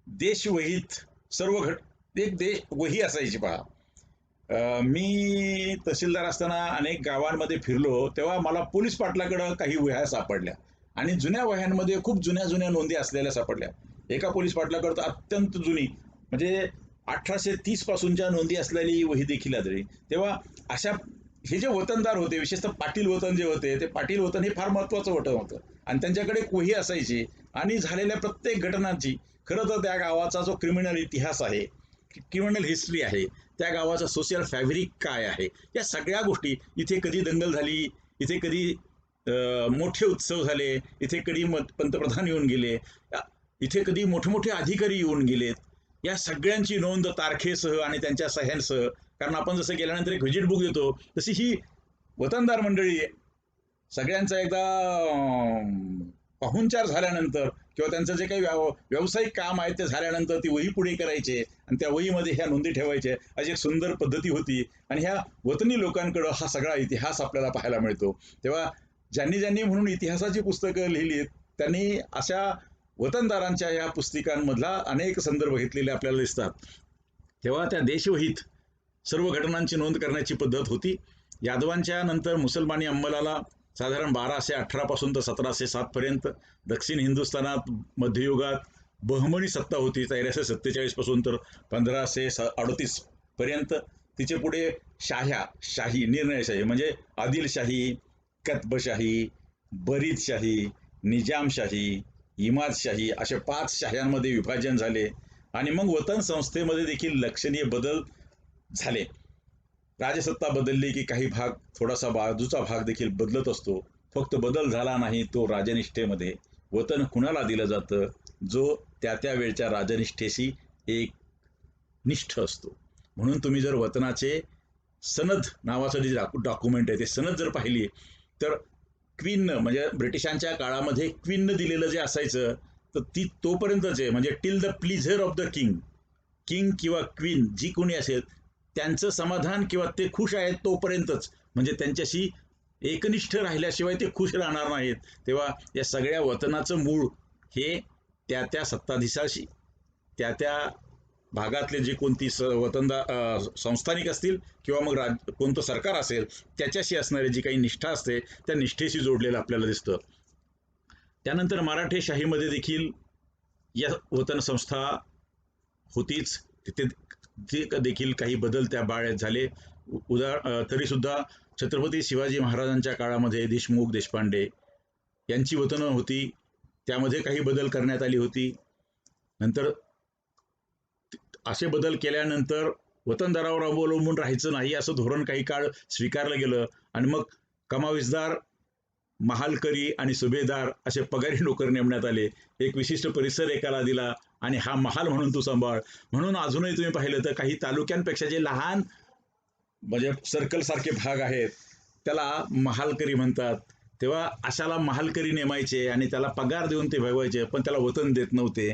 देशवहीत सर्व एक देश वही असायची. पहा, मी तहसीलदार असताना अनेक गावांमध्ये फिरलो, तेव्हा मला पोलीस पाटलाकडं काही वह्या सापडल्या, आणि जुन्या वह्यांमध्ये खूप जुन्या नोंदी असलेल्या सापडल्या. एका पोलीस पाटलाकडं अत्यंत जुनी, म्हणजे 1830 पासूनच्या नोंदी असलेली वही देखील आढळली. तेव्हा अशा हे जे वतनदार होते, विशेषतः पाटील वतन जे होते, ते पाटील वतन हे फार महत्त्वाचं वतन होतं, आणि त्यांच्याकडे एक वही असायची, आणि झालेल्या प्रत्येक घटनांची, खरं तर त्या गावाचा जो क्रिमिनल इतिहास आहे क्रिमिनल हिस्ट्री आहे, त्या गावाचा सोशल फॅब्रिक काय आहे, या सगळ्या गोष्टी, इथे कधी दंगल झाली, इथे कधी मोठे उत्सव झाले, इथे कधी पंतप्रधान येऊन गेले, इथे कधी मोठे मोठे अधिकारी येऊन गेलेत, या सगळ्यांची नोंद तारखेसह आणि त्यांच्या सह्यांसह. कारण आपण जसं गेल्यानंतर एक व्हिजिट बुक देतो, तशी ही वतनदार मंडळी सगळ्यांचा एकदा पाहुणचार झाल्यानंतर किंवा त्यांचं जे काही व्यावसायिक काम आहे ते झाल्यानंतर ती वही पुढे करायचे आणि त्या वहीमध्ये ह्या नोंदी ठेवायचे, अशी एक सुंदर पद्धती होती. आणि ह्या वतनी लोकांकडं हा सगळा इतिहास आपल्याला पाहायला मिळतो. तेव्हा ज्यांनी ज्यांनी म्हणून इतिहासाची पुस्तकं लिहिलीत, त्यांनी अशा वतनदारांच्या या पुस्तिकांमधला अनेक संदर्भ घेतलेले आपल्याला दिसतात. तेव्हा त्या देशवहीत सर्व घटनांची नोंद करण्याची पद्धत होती. यादवांच्या नंतर मुसलमानी अंमलाला साधारण 1218 पासून तर 1707 पर्यंत दक्षिण हिंदुस्थानात मध्ययुगात बहमनी सत्ता होती 1347 पासून तर 1538 पर्यंत. तिचे पुढे शाही निर्णयशाही म्हणजे आदिलशाही, कतबशाही, बरीदशाही, निजामशाही, इमादशाही अशा 5 शाह्यांमध्ये विभाजन झाले. आणि मग वतन संस्थेमध्ये देखील लक्षणीय बदल झाले. राजसत्ता बदलली की काही भाग, थोडासा बाजूचा भाग देखील बदलत असतो. फक्त बदल झाला नाही तो राजनिष्ठेमध्ये. वतन कुणाला दिलं जातं? जो त्या वेळच्या राजनिष्ठेशी एक निष्ठ असतो. म्हणून तुम्ही जर वतनाचे सनद नावाचं जे डॉक्युमेंट आहे ते सनद जर पाहिली तर क्वीननं म्हणजे ब्रिटिशांच्या काळामध्ये क्वीननं दिलेलं जे असायचं तर ती तोपर्यंतच आहे, म्हणजे till the pleasure of the king किंवा क्वीन जी कोणी असेल त्यांचं समाधान किंवा ते खुश आहेत तोपर्यंतच, म्हणजे त्यांच्याशी एकनिष्ठ राहिल्याशिवाय ते खुश राहणार नाहीत. तेव्हा या सगळ्या वतनाचं मूळ हे त्या सत्ताधीशाशी, त्या भागातले जे कोणती वतनदार संस्थानिक असतील किंवा मग कोणतं सरकार असेल त्याच्याशी असणारी जी काही निष्ठा असते त्या निष्ठेशी जोडलेलं आपल्याला दिसतं. त्यानंतर मराठेशाहीमध्ये देखील या वतन संस्था होतीच. तिथे देखील काही बदल त्या बाळ्यात झाले. तरी सुद्धा छत्रपती शिवाजी महाराजांच्या काळामध्ये देशमुख, देशपांडे यांची वतनं होती, त्यामध्ये काही बदल करण्यात आली होती. नंतर असे बदल केल्यानंतर वतनदारावर अवलंबून राहायचं नाही असं धोरण काही काळ स्वीकारलं गेलं आणि मग कमाविसदार, महालकरी आणि सुभेदार असे पगारी नोकर नेमण्यात आले. एक विशिष्ट परिसर एकाला दिला आणि हा महाल म्हणून तू सांभाळ. म्हणून अजूनही तुम्ही पाहिलं तर काही तालुक्यांपेक्षा जे लहान म्हणजे सर्कल सारखे भाग आहेत त्याला महालकरी म्हणतात. तेव्हा अशाला महालकरी नेमायचे आणि त्याला पगार देऊन ते भगवायचे, पण त्याला वतन देत नव्हते.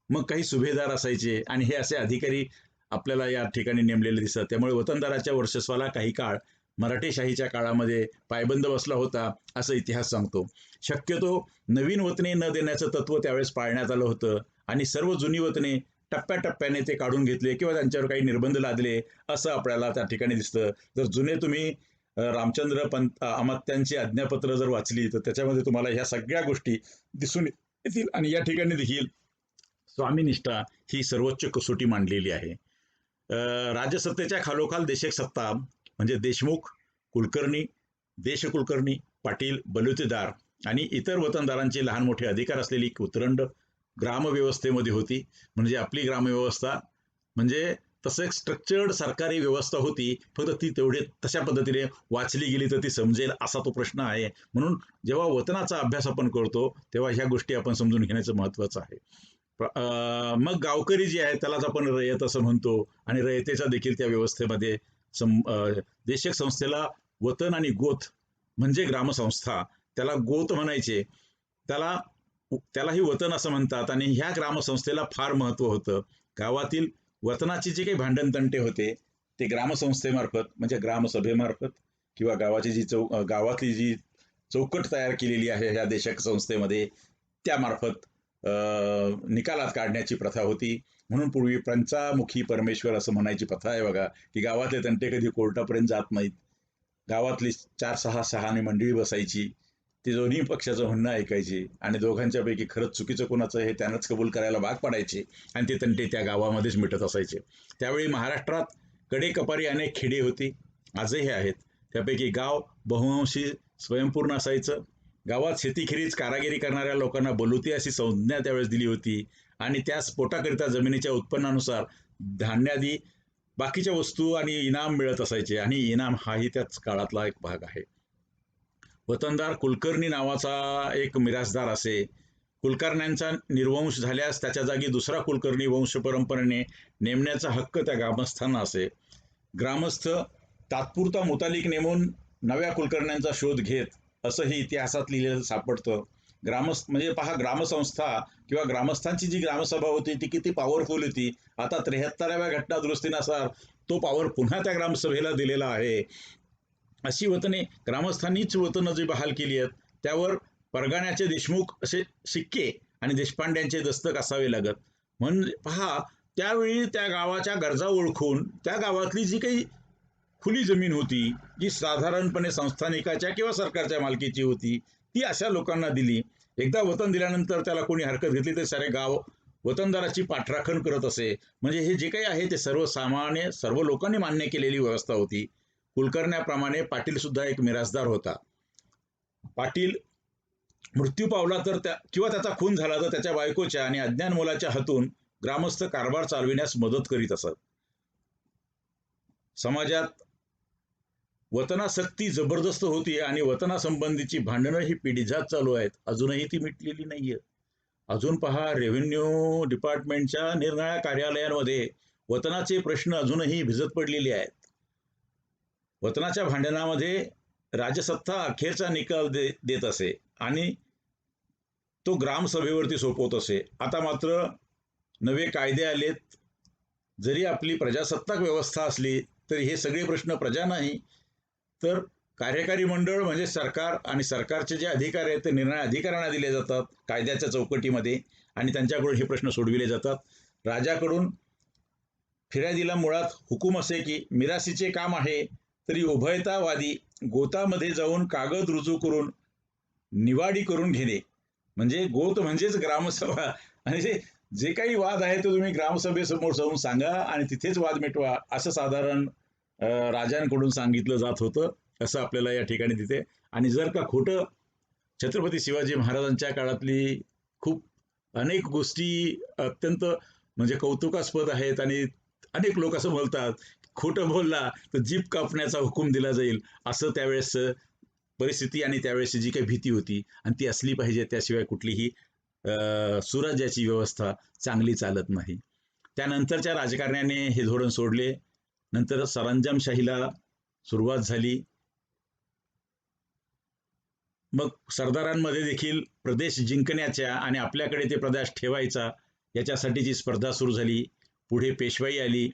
मग काही सुभेदार असायचे आणि हे असे अधिकारी आपल्याला या ठिकाणी नेमलेले दिसतात. त्यामुळे वतनदाराच्या वर्चस्वाला काही काळ मराठेशाहीच्या काळामध्ये पायबंद बसला होता असं इतिहास सांगतो. शक्यतो नवीन वतने न देण्याचं तत्व त्यावेळेस पाळण्यात आलं होतं आणि सर्व जुनी वतने टप्प्याटप्प्याने ते काढून घेतले किंवा त्यांच्यावर काही निर्बंध लादले असं आपल्याला त्या ठिकाणी दिसतं. जर जुने तुम्ही रामचंद्र पंत अमात्यांची आज्ञापत्र जर वाचली तर त्याच्यामध्ये तुम्हाला ह्या सगळ्या गोष्टी दिसून येतील. आणि या ठिकाणी देखील स्वामीनिष्ठा ही सर्वोच्च कसोटी मांडलेली आहे. राजसत्तेच्या खालोखाल देशक सत्ता म्हणजे देशमुख, कुलकर्णी, देशकुलकर्णी, पाटील, बलुतेदार आणि इतर वतनदारांचे लहान मोठे अधिकार असलेली उतरंड ग्रामव्यवस्थेमध्ये होती. म्हणजे आपली ग्रामव्यवस्था म्हणजे तसं एक स्ट्रक्चर्ड सरकारी व्यवस्था होती, फक्त ती तेवढे तशा पद्धतीने वाचली गेली तर ती समजेल असा तो प्रश्न आहे. म्हणून जेव्हा वतनाचा अभ्यास आपण करतो तेव्हा ह्या गोष्टी आपण समजून घेण्याचं महत्त्वाचं आहे. मग गावकरी जे आहे त्यालाच आपण रयत असं म्हणतो आणि रयतेचा देखील त्या व्यवस्थेमध्ये देशक संस्थेला वतन आणि गोत म्हणजे ग्रामसंस्था, त्याला गोत म्हणायचे, त्यालाही वतन असं म्हणतात. आणि ह्या ग्रामसंस्थेला फार महत्व होतं. गावातील वतनाचे जे काही भांडणतंटे होते ते ग्रामसंस्थेमार्फत म्हणजे ग्रामसभेमार्फत किंवा गावातली जी चौकट तयार केलेली आहे ह्या देशक संस्थेमध्ये त्यामार्फत निकालात काढण्याची प्रथा होती. म्हणून पूर्वी पंचामुखी परमेश्वर असं म्हणायची प्रथा आहे बघा, की गावातले तंटे कधी कोर्टापर्यंत जात नाहीत. गावातली 4-6 मंडळी बसायची, ती दोन्ही पक्षाचं म्हणणं ऐकायची आणि दोघांच्यापैकी खरंच चुकीचं कोणाचं हे त्यानंच कबूल करायला भाग पडायचे आणि ते तंटे त्या गावामध्येच मिटत असायचे. त्यावेळी महाराष्ट्रात कडेकपारी अनेक खेडे होती, आजही आहेत. त्यापैकी गाव बहुअंशी स्वयंपूर्ण असायचं. गावात शेतीखेरीज कारागिरी करणाऱ्या लोकांना बलुते अशी संज्ञा त्यावेळेस दिली होती आणि त्यास पोटाकरिता जमिनीच्या उत्पन्नानुसार धान्यादी बाकीच्या वस्तू आणि इनाम मिळत असायचे, आणि इनाम हाही त्याच काळातला एक भाग आहे. वतनदार कुलकर्णी नावाचा एक मिरासदार असे. कुलकर्ण्यांचा निर्वंश झाल्यास त्याच्या जागी दुसरा कुलकर्णी वंश परंपरेने नेमण्याचा हक्क त्या ग्रामस्थांना असे. ग्रामस्थ तात्पुरता मुतालिक नेमून नव्या कुलकर्ण्यांचा शोध घेत, असंही इतिहासात लिहिलेलं सापडतं. ग्रामस्थ म्हणजे पहा, ग्रामसंस्था किंवा ग्रामस्थांची जी ग्रामसभा होती ती किती पॉवरफुल होती. आता 73व्या घटना दुरुस्तीनुसार तो पॉवर पुन्हा त्या ग्रामसभेला दिलेला आहे. अशी वतने ग्रामस्थांनीच वतनं जी बहाल केली आहेत, त्यावर परगाण्याचे देशमुख असे शिक्के आणि देशपांड्यांचे दस्तक असावे लागत. म्हणजे पहा, त्यावेळी त्या गावाच्या गरजा ओळखून त्या गावातली जी काही खुली जमीन होती, जी साधारणपणे संस्थानिकाच्या किंवा सरकारच्या मालकीची होती, ती अशा लोकांना दिली. एकदा वतन दिल्यानंतर त्याला कोणी हरकत घेतली तर सारे गाव वतनदाराची पाठराखण करत असे. म्हणजे हे जे काही आहे ते सर्वसामान्य सर्व लोकांनी मान्य केलेली व्यवस्था होती. कुलकर्ण्याप्रमाणे पाटील सुद्धा एक मिरासदार होता. पाटील मृत्यू पावला तर किंवा त्याचा खून झाला तर त्याच्या बायकोच्या आणि अज्ञान मुलाच्या हातून ग्रामस्थ कारभार चालविण्यास मदत करीत असत. समाजात वतनासक्ती जबरदस्त होती आणि वतनासंबंधीची भांडणं ही पिढीजात चालू आहेत. अजूनही ती मिटलेली नाहीये. अजून पहा, रेव्हेन्यू डिपार्टमेंटच्या निरनिराळ्या कार्यालयांमध्ये वतनाचे प्रश्न अजूनही भिजत पडलेले आहेत. वतनाच्या भांडणामध्ये राजसत्ता अखेरचा निकाल देत असे आणि तो ग्रामसभेवरती सोपवत असे. आता मात्र नवे कायदे आलेत. जरी आपली प्रजासत्ताक व्यवस्था असली तरी हे सगळे प्रश्न प्रजा नाही तर कार्यकारी मंडळ म्हणजे सरकार, आणि सरकारचे जे अधिकार आहेत ते निर्णय अधिकाऱ्यांना दिले जातात कायद्याच्या चौकटीमध्ये, आणि त्यांच्याकडून हे प्रश्न सोडविले जातात. राजाकडून फिर्यादीला मुळात हुकूम असे की मिरासीचे काम आहे तरी उभयतावादी गोतामध्ये जाऊन कागद रुजू करून निवाडी करून घेणे. म्हणजे गोत म्हणजेच ग्रामसभा, आणि जे काही वाद आहे ते तुम्ही ग्रामसभेसमोर जाऊन सांगा आणि तिथेच वाद मिटवा, असं साधारण राजांकडून सांगितलं जात होतं, असं आपल्याला या ठिकाणी तिथे. आणि जर का खोटं, छत्रपती शिवाजी महाराजांच्या काळातली खूप अनेक गोष्टी अत्यंत म्हणजे कौतुकास्पद आहेत, आणि अनेक लोक असं बोलतात, खोटं बोलला तर जीभ कापण्याचा हुकूम दिला जाईल, असं त्यावेळेस परिस्थिती आणि त्यावेळेसची जी काही भीती होती, आणि ती असली पाहिजे, त्याशिवाय कुठलीही सुराज्याची व्यवस्था चांगली चालत नाही. त्यानंतरच्या राजकारण्याने हे धोरण सोडले. नंतर सरंजामशाहीला सुरुवात झाली. मग सरदारांमध्ये देखील प्रदेश जिंकण्याच्या आणि आपल्याकडे ते प्रदेश ठेवायचा याच्यासाठीची स्पर्धा सुरू झाली. पुढे पेशवाई आली.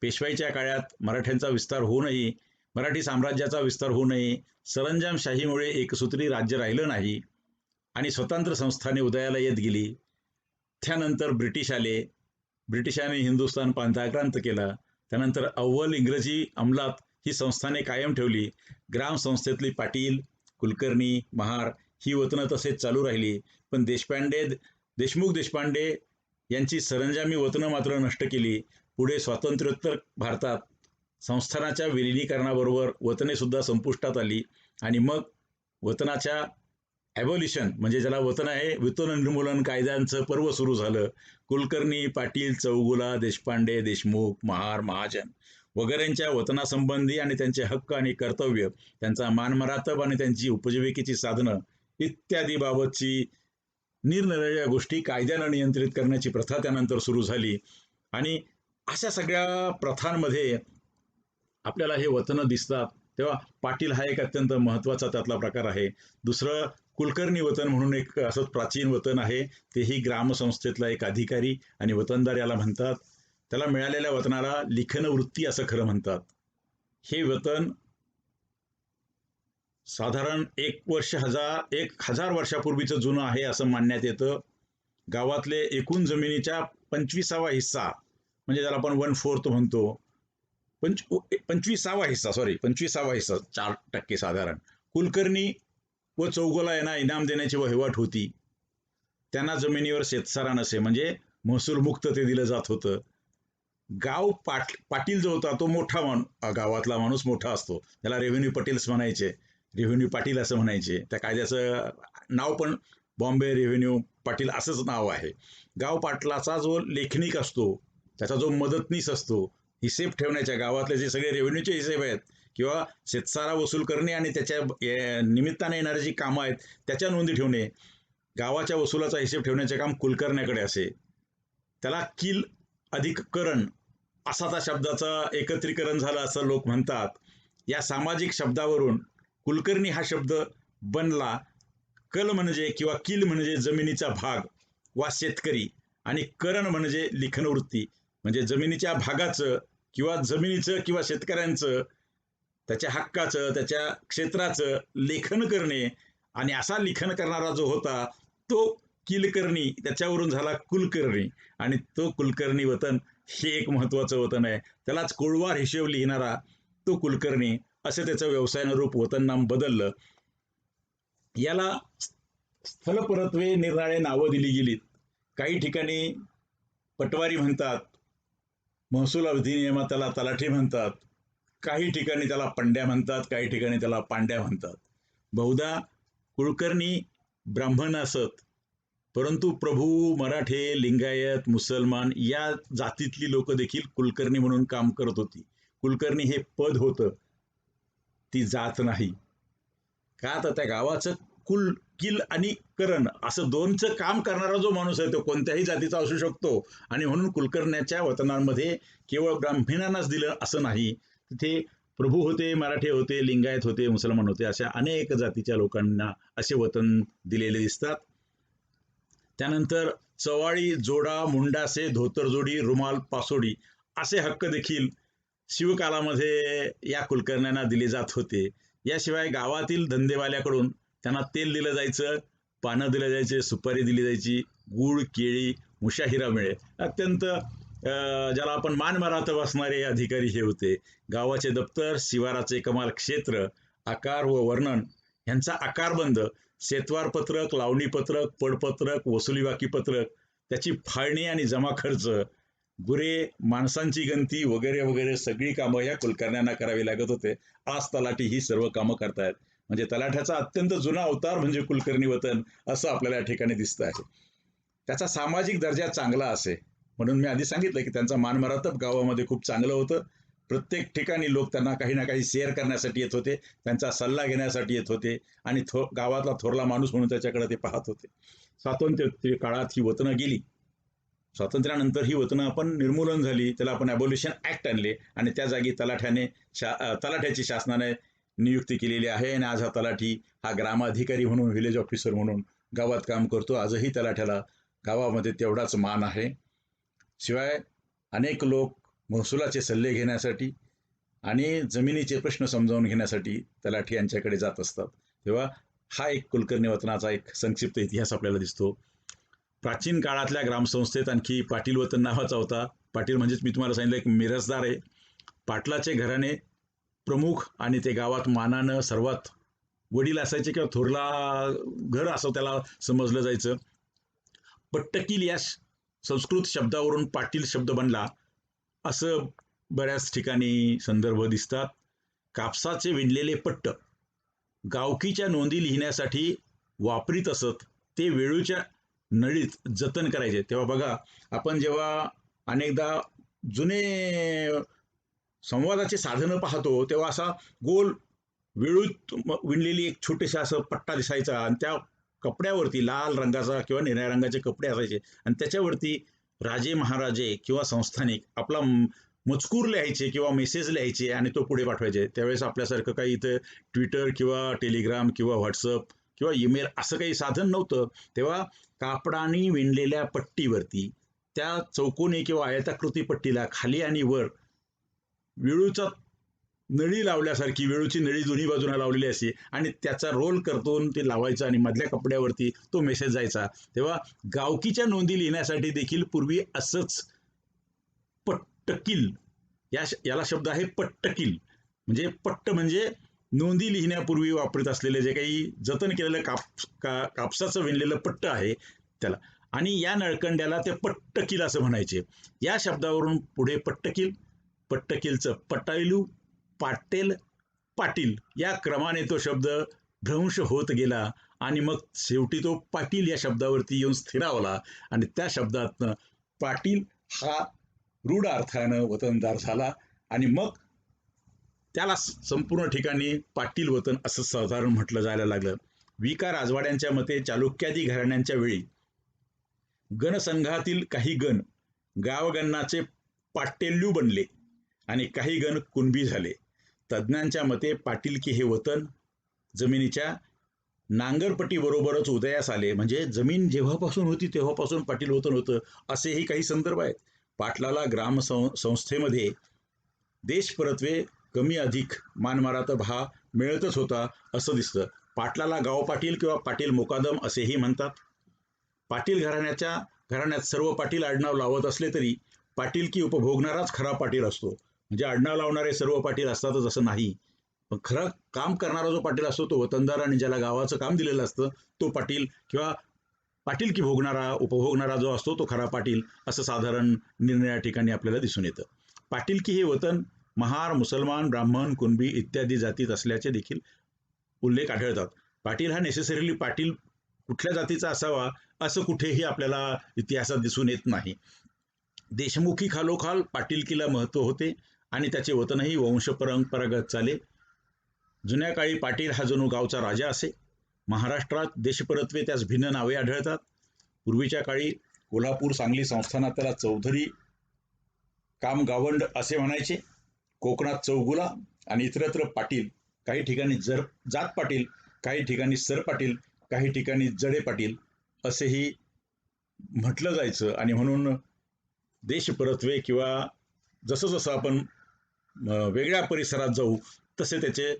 पेशवाईच्या काळात मराठ्यांचा विस्तार होऊनही, मराठी साम्राज्याचा विस्तार होऊनही सरंजामशाहीमुळे एकसूत्री राज्य राहिलं नाही आणि स्वतंत्र संस्थाने उदयाला येत गेली. त्यानंतर ब्रिटिश आले. ब्रिटिशांनी हिंदुस्थान पांताक्रांत केला. त्यानंतर अव्वल इंग्रजी अंमलात ही संस्थाने कायम ठेवली. ग्रामसंस्थेतली पाटील, कुलकर्णी, महार ही वतनं तसेच चालू राहिली. पण देशमुख देशपांडे यांची सरंजामी वतनं मात्र नष्ट केली. पुढे स्वातंत्र्योत्तर भारतात संस्थानाच्या विलिनीकरणाबरोबर वतने सुद्धा संपुष्टात आली आणि मग वतनाच्या ॲबॉलिशन म्हणजे ज्याला वतन आहे वेतन निर्मूलन कायद्यांचं पर्व सुरू झालं. कुलकर्णी, पाटील, चौगुला, देशपांडे, देशमुख, महार, महाजन वगैरेंच्या वतनासंबंधी आणि त्यांचे हक्क आणि कर्तव्य, त्यांचा मानमरातब आणि त्यांची उपजीविकेची साधनं इत्यादी बाबतची निरनिराळ्या गोष्टी कायद्यानं नियंत्रित करण्याची प्रथा त्यानंतर सुरू झाली. आणि अशा सगळ्या प्रथांमध्ये आपल्याला हे वतनं दिसतात. तेव्हा पाटील हा एक अत्यंत महत्त्वाचा त्यातला प्रकार आहे. दुसरं कुलकर्णी वतन म्हणून एक असं प्राचीन वतन आहे. तेही ग्रामसंस्थेतला एक अधिकारी आणि वतनदार याला म्हणतात. त्याला मिळालेल्या वतनाला लिखन वृत्ती असं खरं म्हणतात. हे वतन साधारण 1000 वर्षापूर्वीचं जुनं आहे असं मानण्यात येतं. गावातले एकूण जमिनीच्या 25वा हिस्सा म्हणजे ज्याला आपण 1/4 म्हणतो, 25वा हिस्सा 4% साधारण कुलकर्णी व चौगुला यांना इनाम देण्याची वहिवाट होती. त्यांना जमिनीवर शेतसारा नसे म्हणजे महसूल मुक्त ते दिलं जात होतं. पाटील जो होता तो मोठा गावातला माणूस मोठा असतो, त्याला रेव्हेन्यू पटेल्स म्हणायचे, रेव्हेन्यू पाटील असं म्हणायचे. त्या कायद्याचं नाव पण बॉम्बे रेव्हेन्यू पाटील असंच नाव आहे. गाव पाटलाचा जो लेखनिक असतो त्याचा जो मदतनीस असतो, हिसेब ठेवण्याच्या, गावातले जे सगळे रेव्हेन्यूचे हिसेब आहेत किंवा शेतसारा वसूल करणे आणि त्याच्या निमित्ताने येणारी जी कामं आहेत त्याच्या नोंदी ठेवणे, गावाच्या वसुलाचा हिशेब ठेवण्याचे काम कुलकर्ण्याकडे असे. त्याला किल अधिक करण असा त्या शब्दाचा एकत्रीकरण झालं असं लोक म्हणतात. या सामाजिक शब्दावरून कुलकर्णी हा शब्द बनला. कल म्हणजे किंवा किल म्हणजे जमिनीचा भाग वा शेतकरी, आणि करण म्हणजे लिखनवृत्ती, म्हणजे जमिनीच्या भागाचं किंवा जमिनीचं किंवा शेतकऱ्यांचं, त्याच्या हक्काचं, त्याच्या क्षेत्राचं लेखन करणे. आणि असा लेखन करणारा जो होता तो किलकर्णी, त्याच्यावरून झाला कुलकर्णी. आणि तो कुलकर्णी वतन हे एक महत्वाचं वतन आहे. त्यालाच कुळवार हिशेब लिहिणारा तो कुलकर्णी, असं त्याचं व्यवसायानं रूप वतन नाम बदललं. याला स्थलपरत्वे निरनिराळे नावं दिली गेलीत. काही ठिकाणी पटवारी म्हणतात, महसूल अधिनियमात त्याला तलाठी म्हणतात, काही ठिकाणी त्याला पंड्या म्हणतात, काही ठिकाणी त्याला पांड्या म्हणतात. बहुधा कुलकर्णी ब्राह्मण असत, परंतु प्रभू, मराठे, लिंगायत, मुसलमान या जातीतली लोक देखील कुलकर्णी म्हणून काम करत होती. कुलकर्णी हे पद होतं, ती जात नाही. का तर त्या गावाचं कुल, किल आणि करण असं दोनचं काम करणारा जो माणूस आहे तो कोणत्याही जातीचा असू शकतो. आणि म्हणून कुलकर्ण्याच्या वतनांमध्ये केवळ ब्राह्मणांनाच दिलं असं नाही, तिथे प्रभू होते, मराठे होते, लिंगायत होते, मुसलमान होते, अशा अनेक जातीच्या लोकांना असे वतन दिलेले दिसतात. त्यानंतर चवाळी, जोडा, मुंडासे, धोतरजोडी, रुमाल, पासोडी असे हक्क देखील शिवकालामध्ये या कुलकर्ण्यांना दिले जात होते. याशिवाय गावातील धंदेवाल्याकडून त्यांना तेल दिलं जायचं, पानं दिलं जायचे, सुपारी दिली जायची, गूळ, केळी, मुशाहिरा मिळे. अत्यंत ज्याला आपण मान मरात बसणारे अधिकारी हे होते. गावाचे दप्तर, शिवाराचे कमाल क्षेत्र, आकार व वर्णन यांचा आकारबंद, शेतवार पत्रक, लावणी पत्रक, पडपत्रक, वसुली बाकी पत्रक, त्याची फाळणी आणि जमा खर्च, गुरे, माणसांची गंती वगैरे वगैरे सगळी कामं या कुलकर्ण्यांना करावी लागत होते. आज तलाठी ही सर्व कामं करतायत. म्हणजे तलाठ्याचा अत्यंत जुना अवतार म्हणजे कुलकर्णी वतन असं आपल्याला या ठिकाणी दिसतं आहे. त्याचा सामाजिक दर्जा चांगला असे म्हणून मी आधी सांगितलं की त्यांचा मानमरातब गावामध्ये खूप चांगलं होतं. प्रत्येक ठिकाणी लोक त्यांना काही ना काही शेअर करण्यासाठी येत होते, त्यांचा सल्ला घेण्यासाठी येत होते आणि गावातला थोरला माणूस म्हणून त्याच्याकडे ते पाहत होते. स्वातंत्र्य काळात ही वतनं गेली. स्वातंत्र्यानंतर ही वतनं आपण निर्मूलन झाली, त्याला आपण ॲबॉल्युशन ॲक्ट आणले आणि त्या जागी तलाठ्याची शासनाने नियुक्ती केलेली आहे. आणि आज हा तलाठी हा ग्रामाधिकारी म्हणून, व्हिलेज ऑफिसर म्हणून गावात काम करतो. आजही तलाठ्याला गावामध्ये तेवढाच मान आहे. शिवाय अनेक लोक महसुलाचे सल्ले घेण्यासाठी आणि जमिनीचे प्रश्न समजावून घेण्यासाठी तलाठी यांच्याकडे जात असतात. तेव्हा हा एक कुलकर्णी वतनाचा एक संक्षिप्त इतिहास आपल्याला दिसतो. प्राचीन काळातल्या ग्रामसंस्थेत आणखी पाटील वतन नावाचा होता. पाटील म्हणजेच मी तुम्हाला सांगितलं एक मिरजदार आहे. पाटलाचे घराणे प्रमुख आणि ते गावात मानानं सर्वात वडील असायचे किंवा थोरला घर असं त्याला समजलं जायचं. पट्टकील या संस्कृत शब्दावरून पाटील शब्द बनला असं बऱ्याच ठिकाणी संदर्भ दिसतात. कापसाचे विणलेले पट्ट गावकीच्या नोंदी लिहिण्यासाठी वापरीत असत. ते वेळूच्या नळीत जतन करायचे. तेव्हा बघा, आपण जेव्हा अनेकदा जुने संवादाचे साधनं पाहतो तेव्हा असा गोल वेळूत विणलेली एक छोटेसा असं पट्टा दिसायचा आणि त्या कपड्यावरती लाल रंगाचा किंवा निळ्या रंगाचे कपडे असायचे आणि त्याच्यावरती राजे महाराजे किंवा संस्थानिक आपला मजकूर लिहायचे किंवा मेसेज लिहायचे आणि तो पुढे पाठवायचे. त्यावेळेस आपल्यासारखं काही इथं ट्विटर किंवा टेलिग्राम किंवा व्हॉट्सअप किंवा ईमेल असं काही साधन नव्हतं. तेव्हा कापडाने विणलेल्या पट्टीवरती त्या चौकोनी किंवा आयताकृती पट्टीला खाली आणि वर वेळूचा नळी लावल्यासारखी वेळूची नळी दोन्ही बाजूला लावलेली असे आणि त्याचा रोल करतून ते लावायचं आणि मधल्या कपड्यावरती तो मेसेज जायचा. तेव्हा गावकीच्या नोंदी लिहिण्यासाठी देखील पूर्वी असंच पट्टकील याला शब्द आहे पट्टकील. म्हणजे पट्ट म्हणजे नोंदी लिहिण्यापूर्वी वापरत असलेले जे काही जतन केलेलं कापसाचं विणलेलं पट्ट आहे त्याला, आणि या नळकंड्याला ते पट्टकील असं म्हणायचे. या शब्दावरून पुढे पट्टकील, पट्टकीलचं पटायलू, पाटेल, पाटील या क्रमाने तो शब्द भ्रंश होत गेला आणि मग शेवटी तो पाटील या शब्दावरती येऊन स्थिरावला आणि त्या शब्दातनं पाटील हा रूढ अर्थानं वतनदार झाला आणि मग त्याला संपूर्ण ठिकाणी पाटील वतन असं साधारण म्हटलं जायला लागलं. विका राजवाड्यांच्या मते चालुक्यादी घराण्यांच्या वेळी गणसंघातील काही गण गावगणाचे पाटेल्लू बनले आणि काही गण कुणबी झाले. तज्ज्ञांच्या मते पाटीलकी हे वतन जमिनीच्या नांगरपट्टी बरोबरच उदयास आले, म्हणजे जमीन जेव्हापासून होती तेव्हापासून पाटील वतन होतं असेही काही संदर्भ आहेत. पाटलाला ग्राम संस्थेमध्ये देशपरत्वे कमी अधिक मानमारात भा मिळतच होता असं दिसतं. पाटलाला गाव पाटील किंवा पाटील मुकादम असेही म्हणतात. पाटील घराण्यात सर्व पाटील आडनाव लावत असले तरी पाटीलकी उपभोगणाराच खरा पाटील असतो. म्हणजे आडनाव लावणारे सर्व पाटील असतातच असं नाही, पण खरं काम करणारा जो पाटील असतो तो वतनदार आणि ज्याला गावाचं काम दिलेलं असतं तो पाटील किंवा पाटीलकी भोगणारा उपभोगणारा जो असतो तो खरा पाटील असं साधारण निर्णया ठिकाणी आपल्याला दिसून येतं. पाटीलकी हे वतन महार, मुसलमान, ब्राह्मण, कुणबी इत्यादी जातीत असल्याचे देखील उल्लेख आढळतात. पाटील हा नेसेसरीली पाटील कुठल्या जातीचा असावा असं कुठेही आपल्याला इतिहासात दिसून येत नाही. देशमुखी खालोखाल पाटीलकीला महत्त्व होते आणि त्याचे वतनही वंशपरंपरागत चाले. जुन्या काळी पाटील हा जणू गावचा राजा असे. महाराष्ट्रात देशपरत्वे त्यास भिन्न नावे आढळतात. पूर्वीच्या काळी कोल्हापूर, सांगली संस्थानात त्याला चौधरी काम गावंड असे म्हणायचे. कोकणात चौगुला आणि इतरत्र पाटील, काही ठिकाणी जात पाटील, काही ठिकाणी सर पाटील, काही ठिकाणी जडे पाटील असेही म्हटलं जायचं. आणि म्हणून देशपरत्वे किंवा जसं जसं आपण वेगळ्या परिसरात जाऊ तसे त्याचे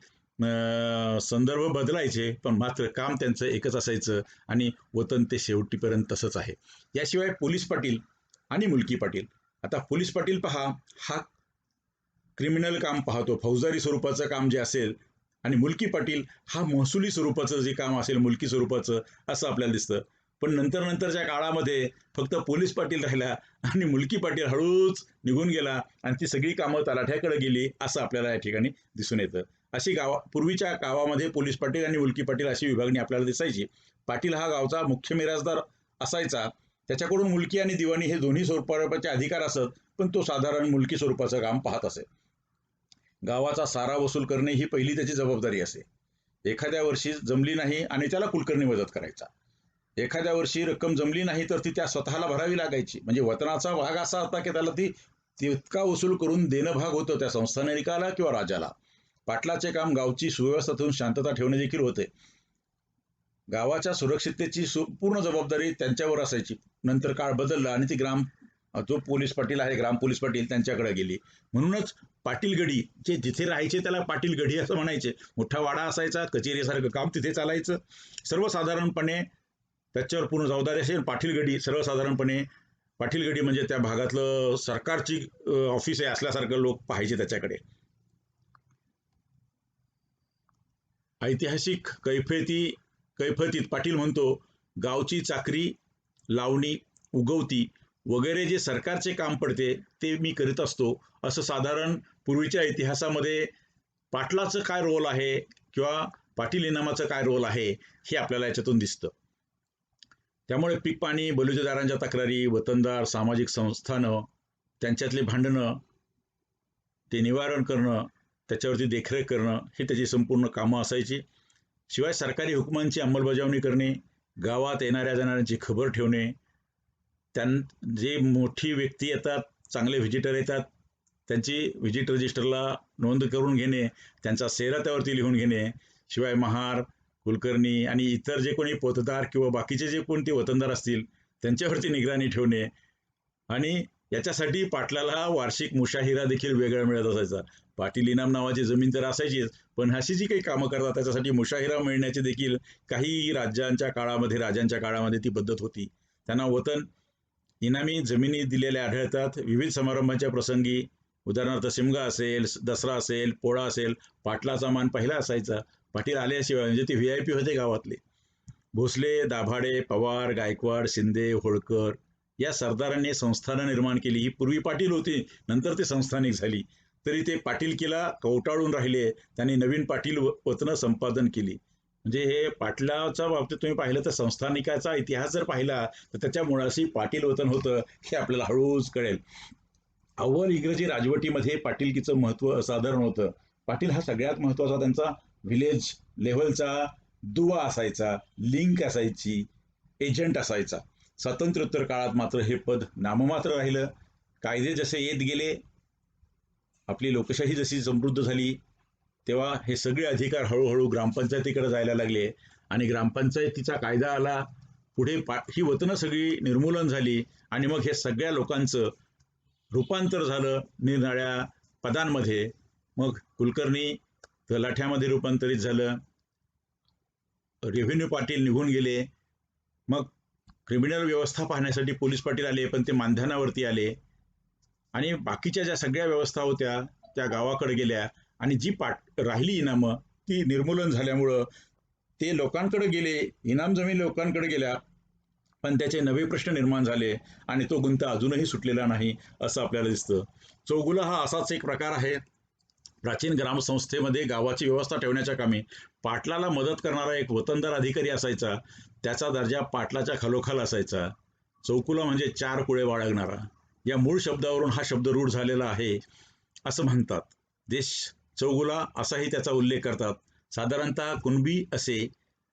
संदर्भ बदलायचे, पण मात्र काम त्यांचं एकच असायचं आणि वतन ते शेवटीपर्यंत तसंच आहे. याशिवाय पोलीस पाटील आणि मुलकी पाटील. आता पोलीस पाटील पहा, हा क्रिमिनल काम पाहतो, फौजदारी स्वरूपाचं काम जे असेल, आणि मुलकी पाटील हा महसुली स्वरूपाचं जे काम असेल, मुलकी स्वरूपाचं असं आपल्याला दिसतं. पण नंतरच्या काळामध्ये फक्त पोलीस पाटील राहिला आणि मुलकी पाटील हळूच निघून गेला आणि ती सगळी कामं तलाठ्याकडे गेली असं आपल्याला या ठिकाणी दिसून येतं. अशी पूर्वीच्या गावामध्ये पोलीस पाटील आणि मुलकी पाटील अशी विभागणी आपल्याला दिसायची. पाटील हा गावचा मुख्य मिराजदार असायचा. त्याच्याकडून मुलकी आणि दिवाणी हे दोन्ही स्वरूपाचे अधिकार असत, पण तो साधारण मुलकी स्वरूपाचं काम पाहत असे. गावाचा सारा वसूल करणे ही पहिली त्याची जबाबदारी असे. एखाद्या वर्षी जमली नाही आणि त्याला कुलकर्णी मदत करायचा. एखाद्या वर्षी रक्कम जमली नाही तर ती त्या स्वतःला भरावी लागायची. म्हणजे वतनाचा भाग असा होता की त्याला ती तितका वसूल करून देणं भाग होतं त्या संस्थानिकाला किंवा राजाला. पाटलाचे काम गावची सुव्यवस्था ठेवून शांतता ठेवणे देखील होते. गावाच्या सुरक्षिततेची पूर्ण जबाबदारी त्यांच्यावर असायची. नंतर काळ बदलला आणि ती जो पोलीस पाटील आहे, ग्राम पोलीस पाटील, त्यांच्याकडे गेली. म्हणूनच पाटीलगडी जे जिथे राहायचे त्याला पाटीलगडी असं म्हणायचे. मोठा वाडा असायचा, कचेरीसारखं काम तिथे चालायचं. सर्वसाधारणपणे त्याच्यावर पूर्ण जबाबदारी असेल. पाटीलगडी सर्वसाधारणपणे पाटीलगडी म्हणजे त्या भागातलं सरकारची ऑफिस आहे असल्यासारखं लोक पाहायचे त्याच्याकडे. ऐतिहासिक कैफतीत पाटील म्हणतो, गावची चाकरी, लावणी, उगवती वगैरे जे सरकारचे काम पडते ते मी करीत असतो असं साधारण पूर्वीच्या इतिहासामध्ये पाटलाचं काय रोल आहे किंवा पाटील इनामाचं काय रोल आहे हे आपल्याला याच्यातून दिसतं. त्यामुळे पीक पाणी, बलुतेदारांच्या तक्रारी, वतनदार, सामाजिक संस्थानं, त्यांच्यातले भांडणं, ते निवारण करणं, त्याच्यावरती देखरेख करणं हे त्याची संपूर्ण कामं असायची. शिवाय सरकारी हुकुमांची अंमलबजावणी करणे, गावात येणाऱ्या जाणाऱ्यांची खबर ठेवणे, जे मोठी व्यक्ती येतात, चांगले व्हिजिटर येतात, त्यांची व्हिजिट रजिस्टरला नोंद करून घेणे, त्यांचा सेरा त्यावरती लिहून घेणे. शिवाय महार, कुलकर्णी आणि इतर जे कोणी पोतदार किंवा बाकीचे जे कोणते वतनदार असतील त्यांच्यावरती निगराणी ठेवणे. आणि याच्यासाठी पाटलाला वार्षिक मुशाहिरा देखील वेगळा मिळत असायचा. पाटील इनाम नावाची जमीन तर असायचीच, पण अशी जी काही कामं करतात त्याच्यासाठी मुशाहिरा मिळण्याची देखील काही राजांच्या काळामध्ये ती पद्धत होती. त्यांना वतन इनामी जमिनी दिलेल्या आढळतात. विविध समारंभांच्या प्रसंगी, उदाहरणार्थ शिमगा असेल, दसरा असेल, पोळा असेल, पाटलाचा मान पहिला असायचा. पाटील आल्याशिवाय, म्हणजे ते VIP होते गावातले. भोसले, दाभाडे, पवार, गायकवाड, शिंदे, होळकर या सरदारांनी संस्थानं निर्माण केली. ही पूर्वी पाटील होती, नंतर ते संस्थानिक झाली. तरी ते पाटीलकीला कवटाळून राहिले. त्यांनी नवीन पाटील वतनं संपादन केली. म्हणजे हे पाटलाच्या बाबतीत तुम्ही पाहिलं तर संस्थानिकाचा इतिहास जर पाहिला तर त्याच्या मुळाशी पाटील वतन होतं हे आपल्याला हळूच कळेल. अव्वल इंग्रजी राजवटीमध्ये पाटीलकीचं महत्त्व असाधारण होतं. पाटील हा सगळ्यात महत्त्वाचा त्यांचा व्हिलेज लेव्हलचा दुवा असायचा, लिंक असायची, एजंट असायचा. स्वातंत्र्योत्तर काळात मात्र हे पद नाममात्र राहिलं. कायदे जसे येत गेले, आपली लोकशाही जशी समृद्ध झाली, तेव्हा हे सगळे अधिकार हळूहळू ग्रामपंचायतीकडे जायला लागले आणि ग्रामपंचायतीचा कायदा आला. पुढे ही वतनं सगळी निर्मूलन झाली आणि मग हे सगळ्या लोकांचं रूपांतर झालं निरनिराळ्या पदांमध्ये. मग कुलकर्णी तलाठ्यामध्ये रूपांतरित झालं, रेव्हेन्यू पाटील निघून गेले, मग क्रिमिनल व्यवस्था पाहण्यासाठी पोलीस पाटील आले, पण ते मानधनावरती आले आणि बाकीच्या ज्या सगळ्या व्यवस्था होत्या त्या गावाकडे गेल्या आणि जी राहिली इनामं ती निर्मूलन झाल्यामुळं ते लोकांकडे गेले, इनाम जमीन लोकांकडे गेल्या, पण त्याचे नवे प्रश्न निर्माण झाले आणि तो गुंता अजूनही सुटलेला नाही असं आपल्याला दिसतं. चौगुला हा असाच एक प्रकार आहे. प्राचीन ग्रामसंस्थेमध्ये गावाची व्यवस्था ठेवण्याच्या कामी पाटलाला मदत करणारा एक वतनदार अधिकारी असायचा. त्याचा दर्जा पाटलाच्या खालोखाल असायचा. चौकुला म्हणजे चार कुळे बाळगणारा. या मूळ शब्दावरून हा शब्द रूढ झालेला आहे असं म्हणतात. देश चौगुला असाही त्याचा उल्लेख करतात. साधारणतः कुणबी असे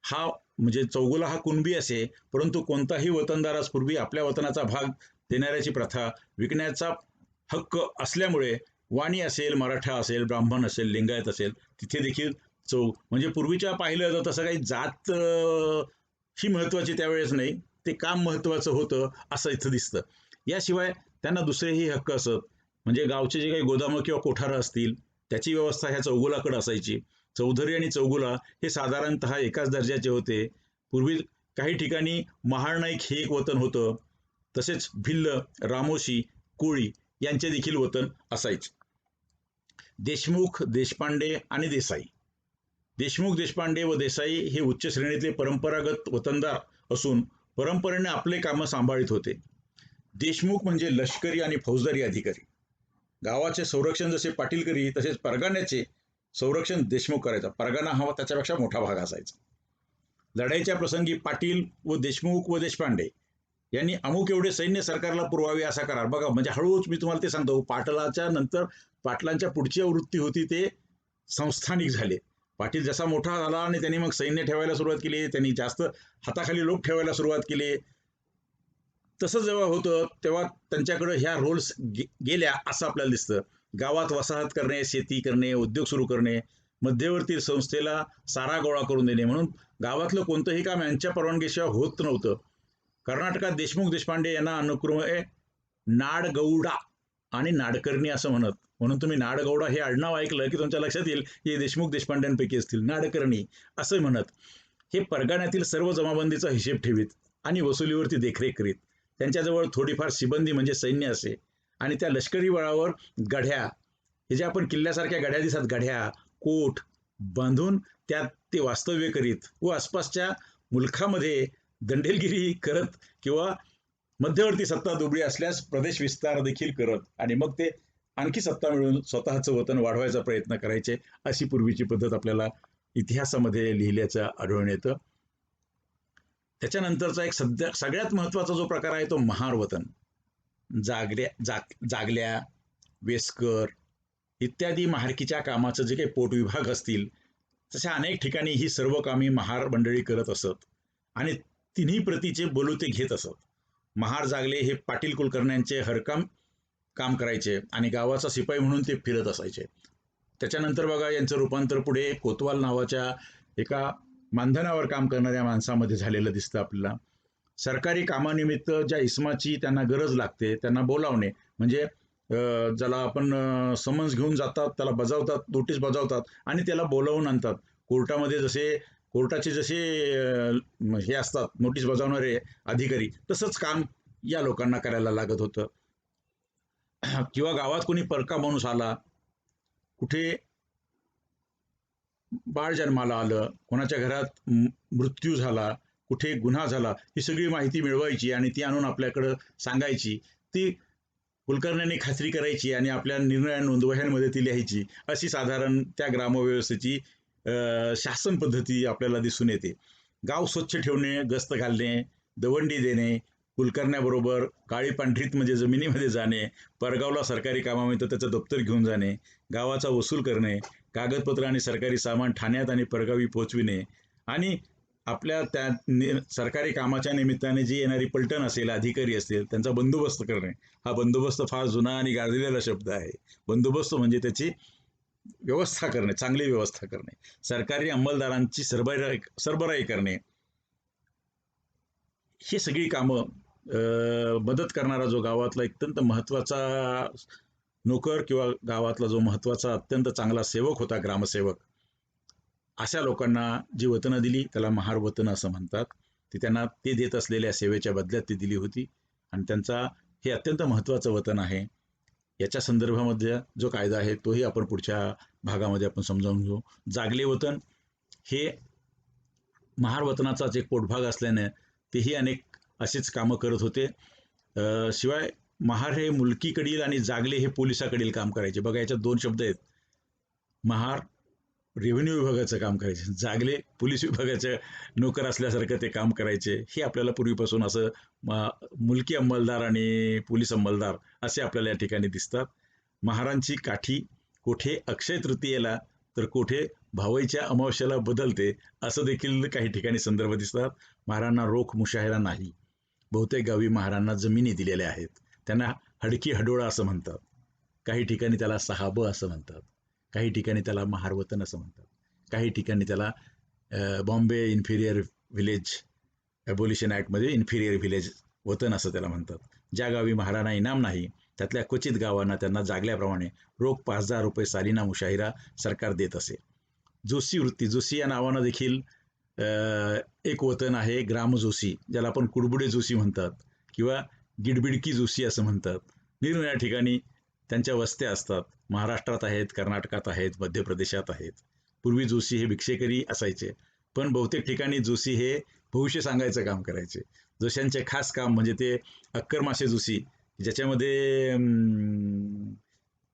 हा म्हणजे चौगुला हा कुणबी असे, परंतु कोणताही वतनदारास पूर्वी आपल्या वतनाचा भाग देणाऱ्याची प्रथा, विकण्याचा हक्क असल्यामुळे वाणी असेल, मराठा असेल, ब्राह्मण असेल, लिंगायत असेल, तिथे देखील म्हणजे पूर्वीच्या पाहिलं तर तसं काही जात ही महत्वाची त्यावेळेस नाही, ते काम महत्वाचं होतं असं इथं दिसतं. याशिवाय त्यांना दुसरेही हक्क असत. म्हणजे गावचे जे काही गोदामं किंवा कोठारं असतील त्याची व्यवस्था ह्या चौगुलाकडे असायची. चौधरी आणि चौगुला हे साधारणतः एकाच दर्जाचे होते. पूर्वी काही ठिकाणी महार नाईक हे एक वतन होतं. तसेच भिल्ल, रामोशी, कोळी यांचे देखील वतन असायचे. देशमुख, देशपांडे आणि देसाई. देशमुख, देशपांडे व देसाई हे उच्च श्रेणीतले परंपरागत वतनदार असून परंपरेने आपले कामं सांभाळीत होते. देशमुख म्हणजे लष्करी आणि फौजदारी अधिकारी. गावाचे संरक्षण जसे पाटील करी तसेच परगाण्याचे संरक्षण देशमुख करायचा. परगाणा हा त्याच्यापेक्षा मोठा भाग असायचा. लढाईच्या प्रसंगी पाटील व देशमुख व देशपांडे यांनी अमुक एवढे सैन्य सरकारला पुरवावे असा करार. बघा, म्हणजे हळूच मी तुम्हाला ते सांगतो, पाटलाच्या नंतर पाटलांच्या पुढची आवृत्ती होती ते संस्थानिक झाले. पाटील जसा मोठा झाला आणि त्यांनी मग सैन्य ठेवायला सुरुवात केली, त्यांनी जास्त हाताखाली लोक ठेवायला सुरुवात केली. तसं जेव्हा होतं तेव्हा त्यांच्याकडे ह्या रोल्स गेल्या असं आपल्याला दिसतं. गावात वसाहत करणे, शेती करणे, उद्योग सुरू करणे, मध्यवर्ती संस्थेला सारा गोळा करून देणे, म्हणून गावातलं कोणतंही काम यांच्या परवानगीशिवाय होत नव्हतं. कर्नाटकात देशमुख देशपांडे यांना अनुक्रमे नाडगौडा आणि नाडकर्णी असं म्हणत. म्हणून तुम्ही नाडगौडा हे आडनाव ऐकलं की तुमच्या लक्षात येईल हे देशमुख देशपांड्यांपैकी असतील. नाडकर्णी असं म्हणत. हे परगाण्यातील सर्व जमाबंदीचा हिशेब ठेवीत आणि वसुलीवरती देखरेख करीत. त्यांच्याजवळ थोडीफार शिबंदी म्हणजे सैन्य असे आणि त्या लष्करी बळावर गढ्या, हे जे आपण किल्ल्यासारख्या गढ्या दिसतात, गढ्या कोट बांधून त्यात ते वास्तव्य करीत व आसपासच्या मुलखामध्ये दंडेलगिरी करत किंवा मध्यवर्ती सत्ता दुबळी असल्यास प्रदेश विस्तार देखील करत आणि मग ते आणखी सत्ता मिळवून स्वतःचं वतन वाढवायचा प्रयत्न करायचे. अशी पूर्वीची पद्धत आपल्याला इतिहासामध्ये लिहिल्याचं आढळून येतं. त्याच्यानंतरचा एक सगळ्यात महत्वाचा जो प्रकार आहे तो महार वतन. जागल्या, वेस्कर इत्यादी महारकीच्या कामाचं जे काही पोटविभाग असतील तशा अनेक ठिकाणी ही सर्व कामे महार मंडळी करत असत आणि तिन्ही प्रतीचे बोलुते घेत असत. महार जागले हे पाटील कुलकर्ण्यांचे हरकाम काम करायचे आणि गावाचा शिपाई म्हणून ते फिरत असायचे. त्याच्यानंतर बघा यांचं रूपांतर पुढे कोतवाल नावाच्या एका मानधनावर काम करणाऱ्या माणसामध्ये झालेलं दिसतं आपल्याला. सरकारी कामानिमित्त ज्या इसमाची त्यांना गरज लागते त्यांना बोलावणे, म्हणजे ज्याला आपण समन्स घेऊन जातात, त्याला बजावतात, नोटीस बजावतात आणि त्याला बोलावून आणतात. कोर्टामध्ये जसे कोर्टाचे जसे हे असतात नोटीस बजावणारे अधिकारी, तसंच काम या लोकांना करायला लागत होतं. किंवा गावात कोणी परका माणूस आला, कुठे बाळ जन्माला आलं, कोणाच्या घरात मृत्यू झाला, कुठे गुन्हा झाला, ही सगळी माहिती मिळवायची आणि ती आणून आपल्याकडं सांगायची. ती कुलकर्ण्यांनी खात्री करायची आणि आपल्या निर्णय नोंदवह्यांमध्ये ती लिहायची. अशी साधारण त्या ग्रामव्यवस्थेची शासन पद्धती आपल्याला दिसून येते. गाव स्वच्छ ठेवणे, गस्त घालणे, दवंडी देणे, कुलकर्ण्याबरोबर काळी पांढरीत म्हणजे जमिनीमध्ये जाणे, परगावला सरकारी कामामध्ये त्याचं दप्तर घेऊन जाणे, गावाचा वसूल करणे, कागदपत्र आणि सरकारी सामान ठाण्यात आणि परगावी पोहोचविणे आणि आपल्या त्या सरकारी कामाच्या निमित्ताने जी येणारी पलटण असेल, अधिकारी असतील, त्यांचा बंदोबस्त करणे. हा बंदोबस्त फार जुना आणि गाजलेला शब्द आहे. बंदोबस्त म्हणजे त्याची व्यवस्था करणे, चांगली व्यवस्था करणे, सरकारी अंमलदारांची सरबराई करणे, ही सगळी कामं मदत करणारा जो गावातला अत्यंत महत्वाचा नोकर किंवा गावातला जो महत्वाचा अत्यंत चांगला सेवक होता, ग्रामसेवक, अशा लोकांना जी वतनं दिली त्याला महार वतनं असं म्हणतात. ती त्यांना ते देत असलेल्या सेवेच्या बदल्यात ती दिली होती आणि त्यांचा हे अत्यंत महत्वाचं वतन आहे. याच्या संदर्भामध्ये जो कायदा आहे तोही आपण पुढच्या भागामध्ये आपण समजावून घेऊ. जागले वतन हे महार वतनाचाच एक पोटभाग असल्याने तेही अनेक असेच कामं करत होते. शिवाय महार हे मुलकीकडील आणि जागले हे पोलिसाकडील काम करायचे. बघा, याच्यात दोन शब्द आहेत. महार रेव्हेन्यू विभागाचं काम करायचे, जागले पोलीस विभागाचे नोकर असल्यासारखं ते काम करायचे. हे आपल्याला पूर्वीपासून असं मुलकी अंमलदार आणि पोलीस अंमलदार असे आपल्याला या ठिकाणी दिसतात. महारांची काठी कोठे अक्षय तृतीयेला तर कोठे भावईच्या अमावस्याला बदलते, असं देखील काही ठिकाणी संदर्भ दिसतात. महारांना रोख मुशाहिरा नाही. बहुतेक गावी महारांना जमिनी दिलेल्या आहेत. त्यांना हडकी हडोळा असं म्हणतात. काही ठिकाणी त्याला सहाब असं म्हणतात. काही ठिकाणी त्याला महारवतन असं म्हणतात. काही ठिकाणी त्याला बॉम्बे इन्फिरियर व्हिलेज ॲबोलिशन ॲक्टमध्ये इन्फिरियर व्हिलेज वतन असं त्याला म्हणतात. ज्या गावी महाराणा इनाम नाही त्यातल्या क्वचित गावांना त्यांना जागल्याप्रमाणे रोख 5,000 रुपये सालिना मुशाहिरा सरकार देत असे. जोशी वृत्ती, जोशी या नावानं देखील एक वतन आहे, ग्राम जोशी, ज्याला आपण कुडबुडे जोशी म्हणतात किंवा गिडबिडकी जोशी असं म्हणतात. निरनिराळ्या ठिकाणी त्यांच्या वस्त्या असतात. महाराष्ट्रात आहेत, कर्नाटकात आहेत, मध्य प्रदेशात आहेत. पूर्वी जोशी हे भिक्षेकरी असायचे, पण बहुतेक ठिकाणी जोशी हे भविष्य सांगायचं काम करायचे. जोशांचे खास काम म्हणजे ते अक्कर मासे जोशी, ज्याच्यामध्ये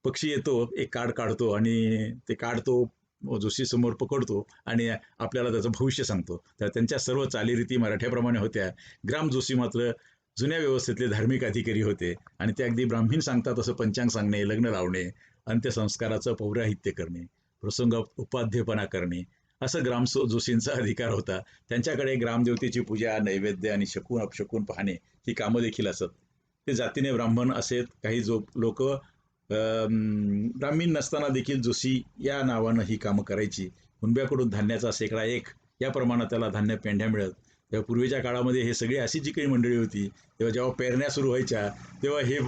पक्षी येतो, एक कार्ड काढतो आणि ते कार्ड तो जोशी समोर पकडतो आणि आपल्याला त्याचं भविष्य सांगतो. तर त्यांच्या सर्व चालीरीती मराठ्याप्रमाणे होत्या. ग्राम जोशी मात्र जुन्या व्यवस्थेतले धार्मिक अधिकारी होते आणि ते अगदी ब्राह्मण सांगतात असं पंचांग सांगणे, लग्न लावणे, अंत्यसंस्काराचं पौराहित्य करणे, प्रसंग उपाध्यपना करणे, असं ग्राम जोशींचा अधिकार होता. त्यांच्याकडे ग्रामदेवतेची पूजा, नैवेद्य आणि शकून अपशकून पाहणे ही कामं देखील असत. ते जातीने ब्राह्मण असेत. काही जो लोक ब्राह्मीण नसताना देखील जोशी या नावानं ही कामं करायची. हुंब्याकडून धान्याचा शेकडा एक या प्रमाणात त्याला धान्य पेंढ्या मिळत. तेव्हा पूर्वीच्या काळामध्ये हे सगळी अशी जी काही मंडळी होती, तेव्हा जेव्हा पेरण्या सुरू व्हायच्या तेव्हा हे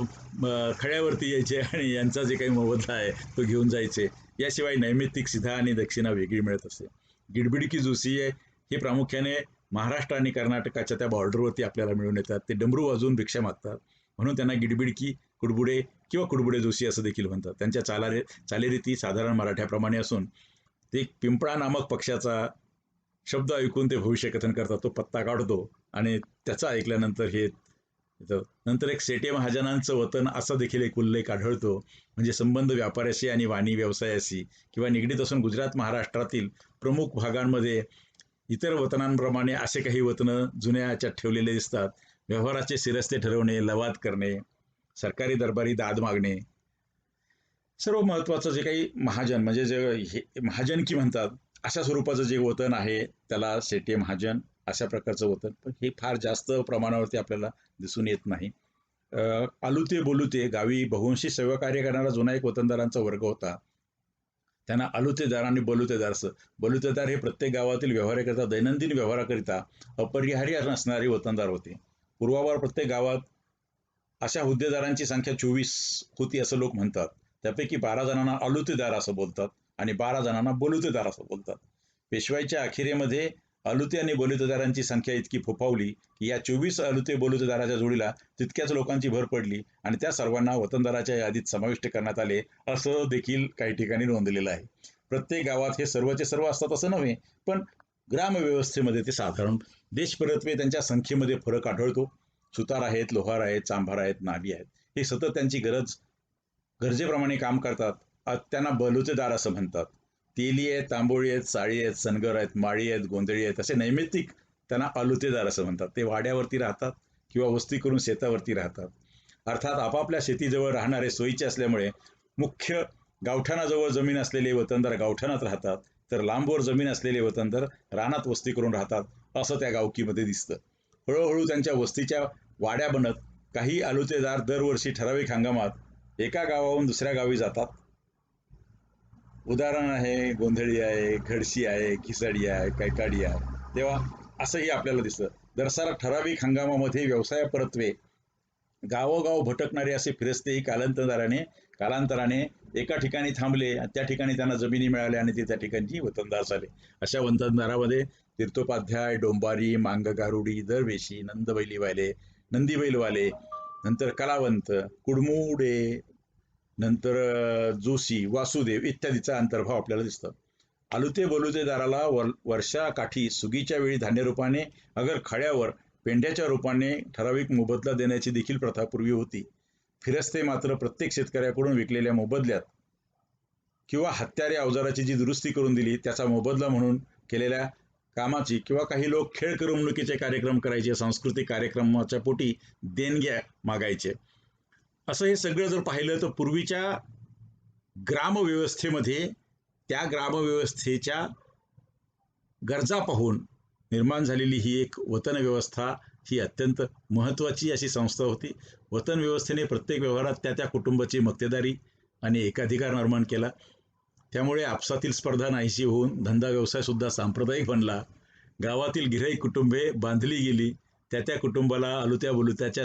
खड्यावरती यायचे आणि यांचा जे काही मोबदला आहे तो घेऊन जायचे. याशिवाय नैमित्तिक सिधा आणि दक्षिणा वेगळी मिळत असते. गिडबिडकी जोशी हे प्रामुख्याने महाराष्ट्र आणि कर्नाटकाच्या त्या बॉर्डरवरती आपल्याला मिळून येतात. ते डमरू वाजवून भिक्षा मागतात, म्हणून त्यांना गिडबिडकी, कुडबुडे किंवा कुडबुडे जोशी असं देखील म्हणतात. त्यांच्या चालीरीती साधारण मराठ्याप्रमाणे असून ते पिंपळा नामक पक्षाचा शब्द ऐकून ते भविष्यकथन करतात. तो पत्ता काढतो आणि त्याचा ऐकल्यानंतर हे नंतर एक सेटे महाजनांचं वतन असा देखील एक उल्लेख आढळतो. म्हणजे संबंध व्यापाऱ्याशी आणि वाणी व्यवसायाशी किंवा निगडीत असून गुजरात महाराष्ट्रातील प्रमुख भागांमध्ये इतर वतनांप्रमाणे असे काही वतनं जुन्या याच्यात ठेवलेले दिसतात. व्यवहाराचे शिरस्ते ठरवणे, लवाद करणे, सरकारी दरबारी दाद मागणे, सर्व महत्वाचं जे काही महाजन म्हणजे जे हे महाजनकी म्हणतात अशा स्वरूपाचं जे वतन आहे त्याला शेटे महाजन अशा प्रकारचं वतन. पण हे फार जास्त प्रमाणावरती आपल्याला दिसून येत नाही. आलुते बोलुते गावी बहुवंशी सेवाकार्य करणारा जुना एक वतनदारांचा वर्ग होता. त्यांना आलुतेदार आणि बलुतेदार असं. बलुतेदार हे प्रत्येक गावातील व्यवहाराकरिता, दैनंदिन व्यवहाराकरिता अपरिहार्य नसणारे वतनदार होते. पूर्वावर प्रत्येक गावात अशा हुद्देदारांची संख्या 24 होती असं लोक म्हणतात. त्यापैकी 12 जणांना आलुतेदार असं बोलतात आणि 12 जणांना बलुतेदार असं बोलतात. पेशवाईच्या अखेरीमध्ये आलुते आणि बलुतेदारांची संख्या इतकी फोफावली की या 24 आलुते बलुतेदाराच्या जोडीला तितक्याच लोकांची भर पडली आणि त्या सर्वांना वतनदाराच्या यादीत समाविष्ट करण्यात आले असं देखील काही ठिकाणी नोंदलेलं आहे. प्रत्येक गावात हे सर्वचे सर्व असतात असं नव्हे, पण ग्रामव्यवस्थेमध्ये ते साधारण देशपरत्वे त्यांच्या संख्येमध्ये फरक आढळतो. सुतार आहेत, लोहार आहेत, चांभार आहेत, नाभी आहेत. हे सतत त्यांची गरजेप्रमाणे काम करतात. त्यांना बलुतेदार असं म्हणतात. तेली आहेत, तांबोळी आहेत, साळी आहेत, सनगर आहेत, माळी आहेत, गोंधळी आहेत, असे नैमित्तिक त्यांना आलुतेदार असं म्हणतात. ते वाड्यावरती राहतात, किंवा वस्ती करून शेतावरती राहतात. अर्थात आपापल्या शेतीजवळ राहणारे सोयीचे असल्यामुळे मुख्य गावठाणाजवळ जमीन असलेले वतनदार गावठाणात राहतात, तर लांबवर जमीन असलेले वतनदार रानात वस्ती करून राहतात असं त्या गावकीमध्ये दिसतं. हळूहळू त्यांच्या वस्तीच्या वाड्या बनत काही आलुतेदार दरवर्षी ठराविक हंगामात एका गावाहून दुसऱ्या गावी जातात. उदाहरण आहे गोंधळी आहे, घडशी आहे, खिसाडी आहे, कैकाडी आहे. तेव्हा असंही आपल्याला दिसतं. दरसाला ठराविक हंगामामध्ये व्यवसाय परत्वे गावोगाव भटकणारे असे फिरस्तेही कालांतराने एका ठिकाणी थांबले, त्या ठिकाणी त्यांना जमिनी मिळाल्या आणि ते त्या ठिकाणची वतनदार झाले. अशा वतनदारामध्ये तीर्थोपाध्याय, डोंबारी, मांगगारुडी, दरवेशी, नंदीबैलवाले, नंतर कलावंत, कुडमुडे, नंतर जोशी, वासुदेव इत्यादीचा अंतर्भाव आपल्याला दिसतो. आलुते बलुतेदाराला वर्षाकाठी सुगीच्या वेळी धान्य रूपाने अगर खड्यावर पेंड्याच्या रूपाने ठराविक मोबदला देण्याची देखील प्रथा पूर्वी होती. फिरस्ते मात्र प्रत्येक शेतकऱ्याकडून विकलेल्या मोबदल्यात किंवा हत्यारे अवजाराची जी दुरुस्ती करून दिली त्याचा मोबदला म्हणून केलेल्या कामाची किंवा काही लोक खेळ करमणुकीचे कार्यक्रम करायचे, सांस्कृतिक कार्यक्रमाच्या पोटी देणग्या मागायचे. असं हे सगळं जर पाहिलं तर पूर्वीच्या ग्रामव्यवस्थेमध्ये त्या ग्रामव्यवस्थेच्या गरजा पाहून निर्माण झालेली ही एक वतन व्यवस्था ही अत्यंत महत्त्वाची अशी संस्था होती. वतन व्यवस्थेने प्रत्येक व्यवहारात त्या कुटुंबाची मक्तेदारी आणि एकाधिकार निर्माण केला. त्यामुळे आपसातील स्पर्धा नाहीशी होऊन धंदा व्यवसाय सुद्धा सांप्रदायिक बनला. गावातील गिऱ्हाईक कुटुंबे बांधली गेली. त्या कुटुंबाला आलुत्या बोलुत्याच्या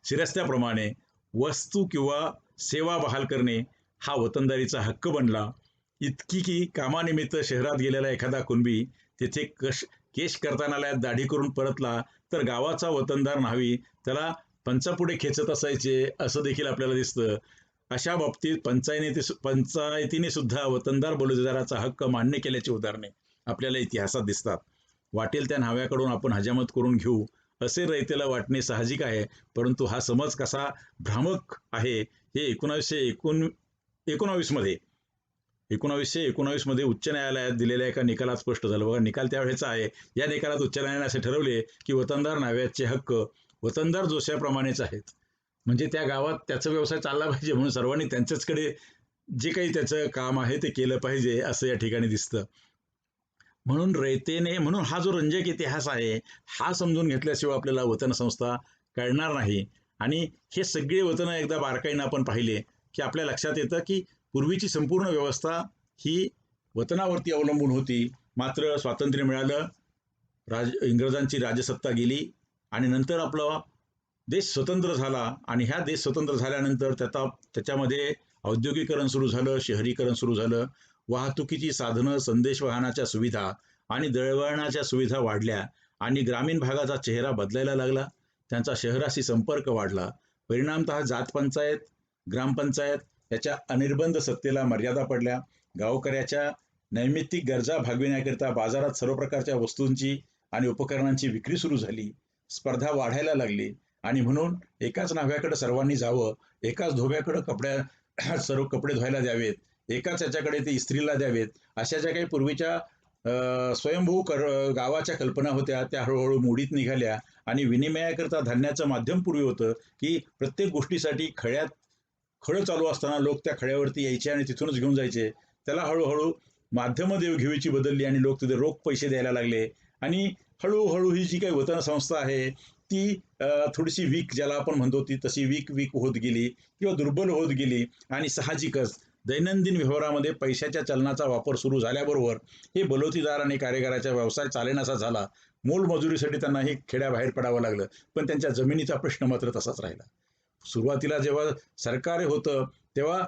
शिरस्त्याप्रमाणे वस्तू किंवा सेवा बहाल करणे हा वतनदारीचा हक्क बनला. इतकी की कामानिमित्त शहरात गेलेला एखादा कुणबी तेथे केश करतानालयात दाढी करून परतला तर गावाचा वतनदार न्हावी त्याला पंचापुढे खेचत असायचे असं देखील आपल्याला दिसतं. अशा बाबतीत पंचायतीने सुद्धा वतनदार बलुतेदाराचा हक्क मान्य केल्याची उदाहरणे आपल्याला इतिहासात दिसतात. वाटेल त्या न्हाव्याकडून आपण हजामत करून घेऊ असे रयतेला वाटणे साहजिक आहे, परंतु हा समज कसा भ्रामक आहे हे 1919 मध्ये उच्च न्यायालयात दिलेल्या एका निकालात स्पष्ट झालं. बघा निकाल त्यावेळेचा आहे. या निकालात उच्च न्यायालयाने असे ठरवले की वतनदार न्हाव्याचे हक्क वतनदार जोशाप्रमाणेच आहेत. म्हणजे त्या गावात त्याचा व्यवसाय चालला पाहिजे म्हणून सर्वांनी त्यांच्याचकडे जे काही त्याचं काम आहे ते केलं पाहिजे असं या ठिकाणी दिसतं. म्हणून हा जो रंजक इतिहास आहे हा समजून घेतल्याशिवाय आपल्याला वतन संस्था कळणार नाही. आणि हे सगळे वतन एकदा बारकाईनं आपण पाहिले की आपल्या लक्षात येतं की पूर्वीची संपूर्ण व्यवस्था ही वतनावरती अवलंबून होती. मात्र स्वातंत्र्य मिळालं, इंग्रजांची राजसत्ता गेली आणि नंतर आपला देश स्वतंत्र झाला. आणि ह्या देश स्वतंत्र झाल्यानंतर त्याच्यामध्ये औद्योगिकरण सुरू झालं, शहरीकरण सुरू झालं, वाहतुकीची साधनं, संदेशवहनाच्या सुविधा आणि दळणवळणाच्या सुविधा वाढल्या आणि ग्रामीण भागाचा चेहरा बदलायला लागला. त्यांचा शहराशी संपर्क वाढला. परिणामतः जातपंचायत, ग्रामपंचायत याच्या अनिर्बंध सत्तेला मर्यादा पडल्या. गावकऱ्याच्या नैमित्तिक गरजा भागविण्याकरिता बाजारात सर्व प्रकारच्या वस्तूंची आणि उपकरणांची विक्री सुरू झाली. स्पर्धा वाढायला लागली आणि म्हणून एकाच न्हाव्याकडे सर्वांनी जावं, एकाच धोब्याकडे सर्व कपडे धुवायला द्यावेत, एकाच याच्याकडे ते इस्त्रीला द्यावेत, अशा ज्या काही पूर्वीच्या स्वयंभू गावाच्या कल्पना होत्या त्या हळूहळू मोडीत निघाल्या. आणि विनिमयाकरता धान्याचं माध्यम पूर्वी होतं की प्रत्येक गोष्टीसाठी खळं चालू असताना लोक त्या खळ्यावरती यायचे आणि तिथूनच घेऊन जायचे. त्याला हळूहळू माध्यम देवघेवीची बदलली आणि लोक तिथे रोख पैसे द्यायला लागले. आणि हळूहळू ही जी काही वतन संस्था आहे ती थोडीशी वीक, ज्याला आपण म्हणतो ती तशी वीक होत गेली किंवा दुर्बल होत गेली. आणि साहजिकच दैनंदिन व्यवहारामध्ये पैशाच्या चलनाचा वापर सुरू झाल्याबरोबर हे बलुतेदार आणि कारागिराचा व्यवसाय चालेनासा झाला. मोलमजुरीसाठी त्यांना हे खेड्याबाहेर पडावं लागलं, पण त्यांच्या जमिनीचा प्रश्न मात्र तसाच राहिला. सुरुवातीला जेव्हा सरकार होतं तेव्हा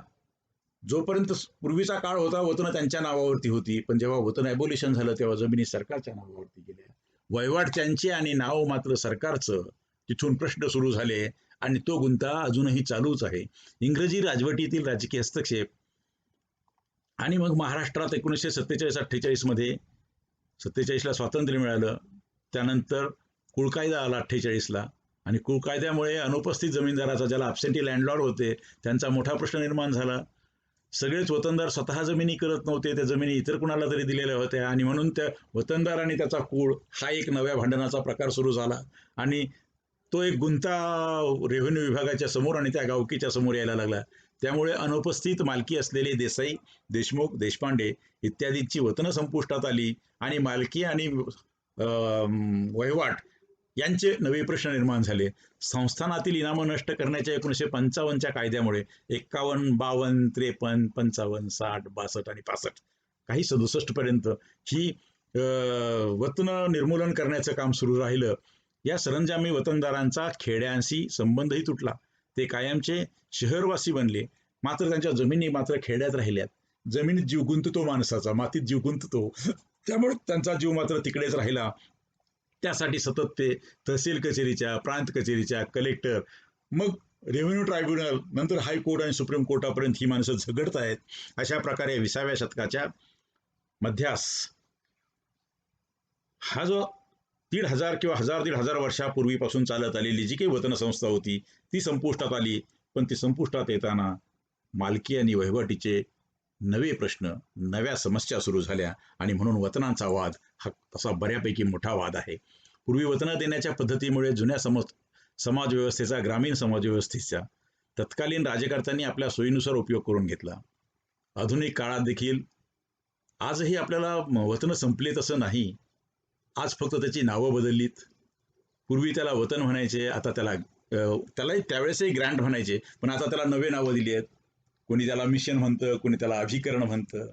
जोपर्यंत पूर्वीचा काळ होता वतनं त्यांच्या नावावरती होती, पण जेव्हा वतन ॲबोलिशन झालं तेव्हा जमिनी सरकारच्या नावावरती गेल्या. वहिवाट त्यांचे आणि नाव मात्र सरकारचं. तिथून प्रश्न सुरू झाले आणि तो गुंता अजूनही चालूच आहे. इंग्रजी राजवटीतील राजकीय हस्तक्षेप आणि मग महाराष्ट्रात 1947-48 मध्ये 47ला स्वातंत्र्य मिळालं. त्यानंतर कुळकायदा आला 48ला आणि कुळकायद्यामुळे अनुपस्थित जमीनदाराचा, ज्याला ॲब्सेंटी लँडलॉर्ड होते, त्यांचा मोठा प्रश्न निर्माण झाला. सगळेच वतनदार स्वतः जमिनी करत नव्हते, त्या जमिनी इतर कुणाला तरी दिलेल्या होत्या आणि म्हणून त्या वतनदार आणि त्याचा कुळ हा एक नव्या भांडणाचा प्रकार सुरू झाला. आणि तो एक गुंता रेव्हेन्यू विभागाच्या समोर आणि त्या गावकीच्या समोर यायला लागला. त्यामुळे अनुपस्थित मालकी असलेले देसाई, देशमुख, देशपांडे इत्यादींची वतनं संपुष्टात आली आणि मालकी आणि वहिवाट यांचे नवे प्रश्न निर्माण झाले. संस्थानातील इनामं नष्ट करण्याच्या 1955च्या कायद्यामुळे 51, 52, 53, 55, 60, 62 आणि 65 काही 67 पर्यंत ही वतनं निर्मूलन करण्याचं काम सुरू राहिलं. या सरंजामी वतनदारांचा खेड्यांशी संबंधही तुटला. ते कायमचे शहरवासी बनले, मात्र त्यांच्या जमिनी मात्र खेड्यात राहिल्यात. जमिनीत जीव गुंततो माणसाचा, मातीत जीव गुंततो, त्यामुळे त्यांचा जीव मात्र तिकडेच राहिला. त्यासाठी सतत ते तहसील कचेरीच्या, प्रांत कचेरीच्या, कलेक्टर, मग रेव्हेन्यू ट्रायब्युनल, नंतर हायकोर्ट आणि सुप्रीम कोर्टापर्यंत ही माणसं झगडत आहेत. अशा प्रकारे 20व्या शतकाच्या मध्यास हा जो 1,500 किंवा 1,000-1,500 वर्षापूर्वीपासून चालत आलेली जी काही वतन संस्था होती ती संपुष्टात आली. पण ती संपुष्टात येताना मालकी आणि वहिवाटीचे नवे प्रश्न, नव्या समस्या सुरू झाल्या आणि म्हणून वतनांचा वाद हा तसा बऱ्यापैकी मोठा वाद आहे. पूर्वी वतनं देण्याच्या पद्धतीमुळे जुन्या समाजव्यवस्थेचा, ग्रामीण समाजव्यवस्थेचा तत्कालीन राज्यकर्त्यांनी आपल्या सोयीनुसार उपयोग करून घेतला. आधुनिक काळात देखील आजही आपल्याला वतनं संपले तसं नाही. आज फक्त त्याची नावं बदललीत. पूर्वी त्याला वतन म्हणायचे, आता त्यालाही त्यावेळेसही ग्रँट म्हणायचे, पण आता त्याला नवे नावं दिली आहेत. कोणी त्याला मिशन म्हणतं, कोणी त्याला अभिकरण म्हणतं.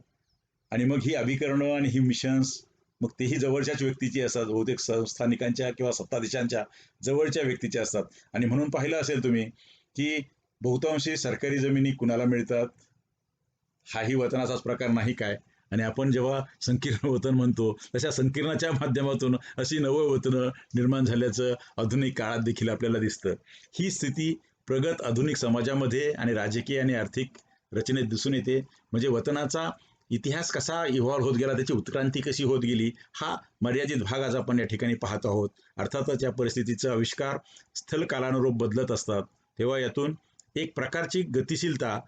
आणि मग ही अभिकरणं आणि ही मिशन्स मग तेही जवळच्याच व्यक्तीची असतात, बहुतेक स्थानिकांच्या किंवा सत्ताधीशांच्या जवळच्या व्यक्तीचे असतात. आणि म्हणून पाहिलं असेल तुम्ही की बहुतांशी सरकारी जमिनी कुणाला मिळतात, हाही वतनाचाच प्रकार नाही काय. आणि आपण जेव्हा संकीर्ण वतन म्हणतो तशा संकीर्णाच्या माध्यमातून अशी नवं वतनं निर्माण झाल्याचं आधुनिक काळात देखील आपल्याला दिसतं. ही स्थिती प्रगत आधुनिक समाजामध्ये आणि राजकीय आणि आर्थिक रचनेत दिसून येते. म्हणजे वतनाचा इतिहास कसा इव्हॉल्व्ह होत गेला, त्याची उत्क्रांती कशी होत गेली, हा मर्यादित भाग आज आपण या ठिकाणी पाहत आहोत. अर्थातच या परिस्थितीचा आविष्कार स्थल कालानुरूप बदलत असतात, तेव्हा यातून एक प्रकारची गतिशीलता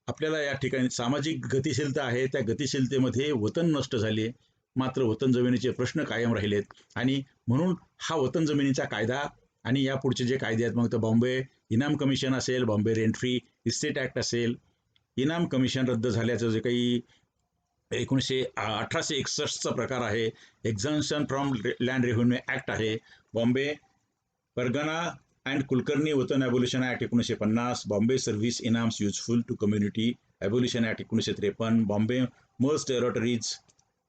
आपल्याला या ठिकाणी, सामाजिक गतिशीलता आहे, त्या गतिशीलतेमध्ये वतन नष्ट झाले, मात्र वतन जमिनीचे प्रश्न कायम राहिलेत. आणि म्हणून हा वतन जमिनीचा कायदा आणि या पुढचे जे कायदे आहेत, मग तर बॉम्बे इनाम कमिशन असेल, Bombay rent free estate act असेल, इनाम कमिशन रद्द झाल्याचं जे काही 1861चा प्रकार आहे, exemption from land revenue act आहे, Bombay pargana and Kulkarni watan abolition act 1950, Bombay service inams useful to community abolition act 1953, Bombay merge territories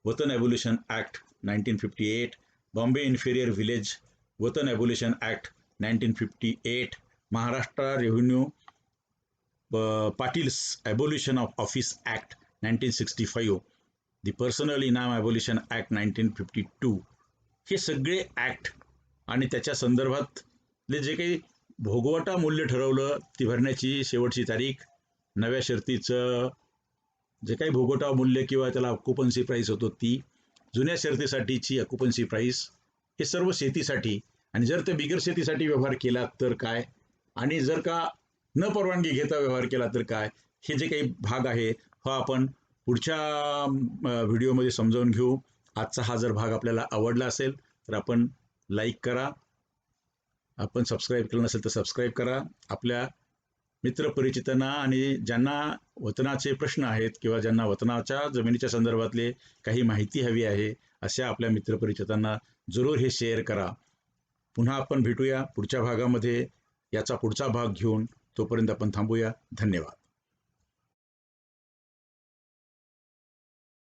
watan abolition act 1958, Bombay inferior village watan abolition act 1958, Maharashtra revenue Patils abolition of office act 1965, the personal inam abolition act 1952. हे सगळे act आणि त्याच्या संदर्भातले जे काही भोगवटा मूल्य ठरवलं ती भरण्याची शेवटची तारीख, नव्या शर्तीचं जे काही भोगवटा मूल्य किंवा त्याला ऑक्युपन्सी प्राईस होतो ती, जुन्या शर्तीसाठीची ऑक्युपन्सी प्राईस, हे सर्व शेतीसाठी. आणि जर ते बिगर शेतीसाठी व्यवहार केला तर काय, आणि जर का न परवानगी घेता व्यवहार केला तर काय, हे जे काही भाग आहे हा आपण पुढच्या व्हिडिओमध्ये समजावून घेऊ. आजचा हा जर भाग आपल्याला आवडला असेल तर आपण लाईक करा, आपण सबस्क्राईब केलं नसेल तर सबस्क्राईब करा. आपल्या मित्रपरिचितांना आणि ज्यांना वतनाचे प्रश्न आहेत किंवा ज्यांना वतनाच्या जमिनीच्या संदर्भातले काही माहिती हवी आहे, अशा आपल्या मित्रपरिचितांना जरूर हे शेअर करा. पुन्हा आपण भेटूया पुढच्या भागामध्ये याचा पुढचा भाग घेऊन. तोपर्यंत आपण थांबूया. धन्यवाद.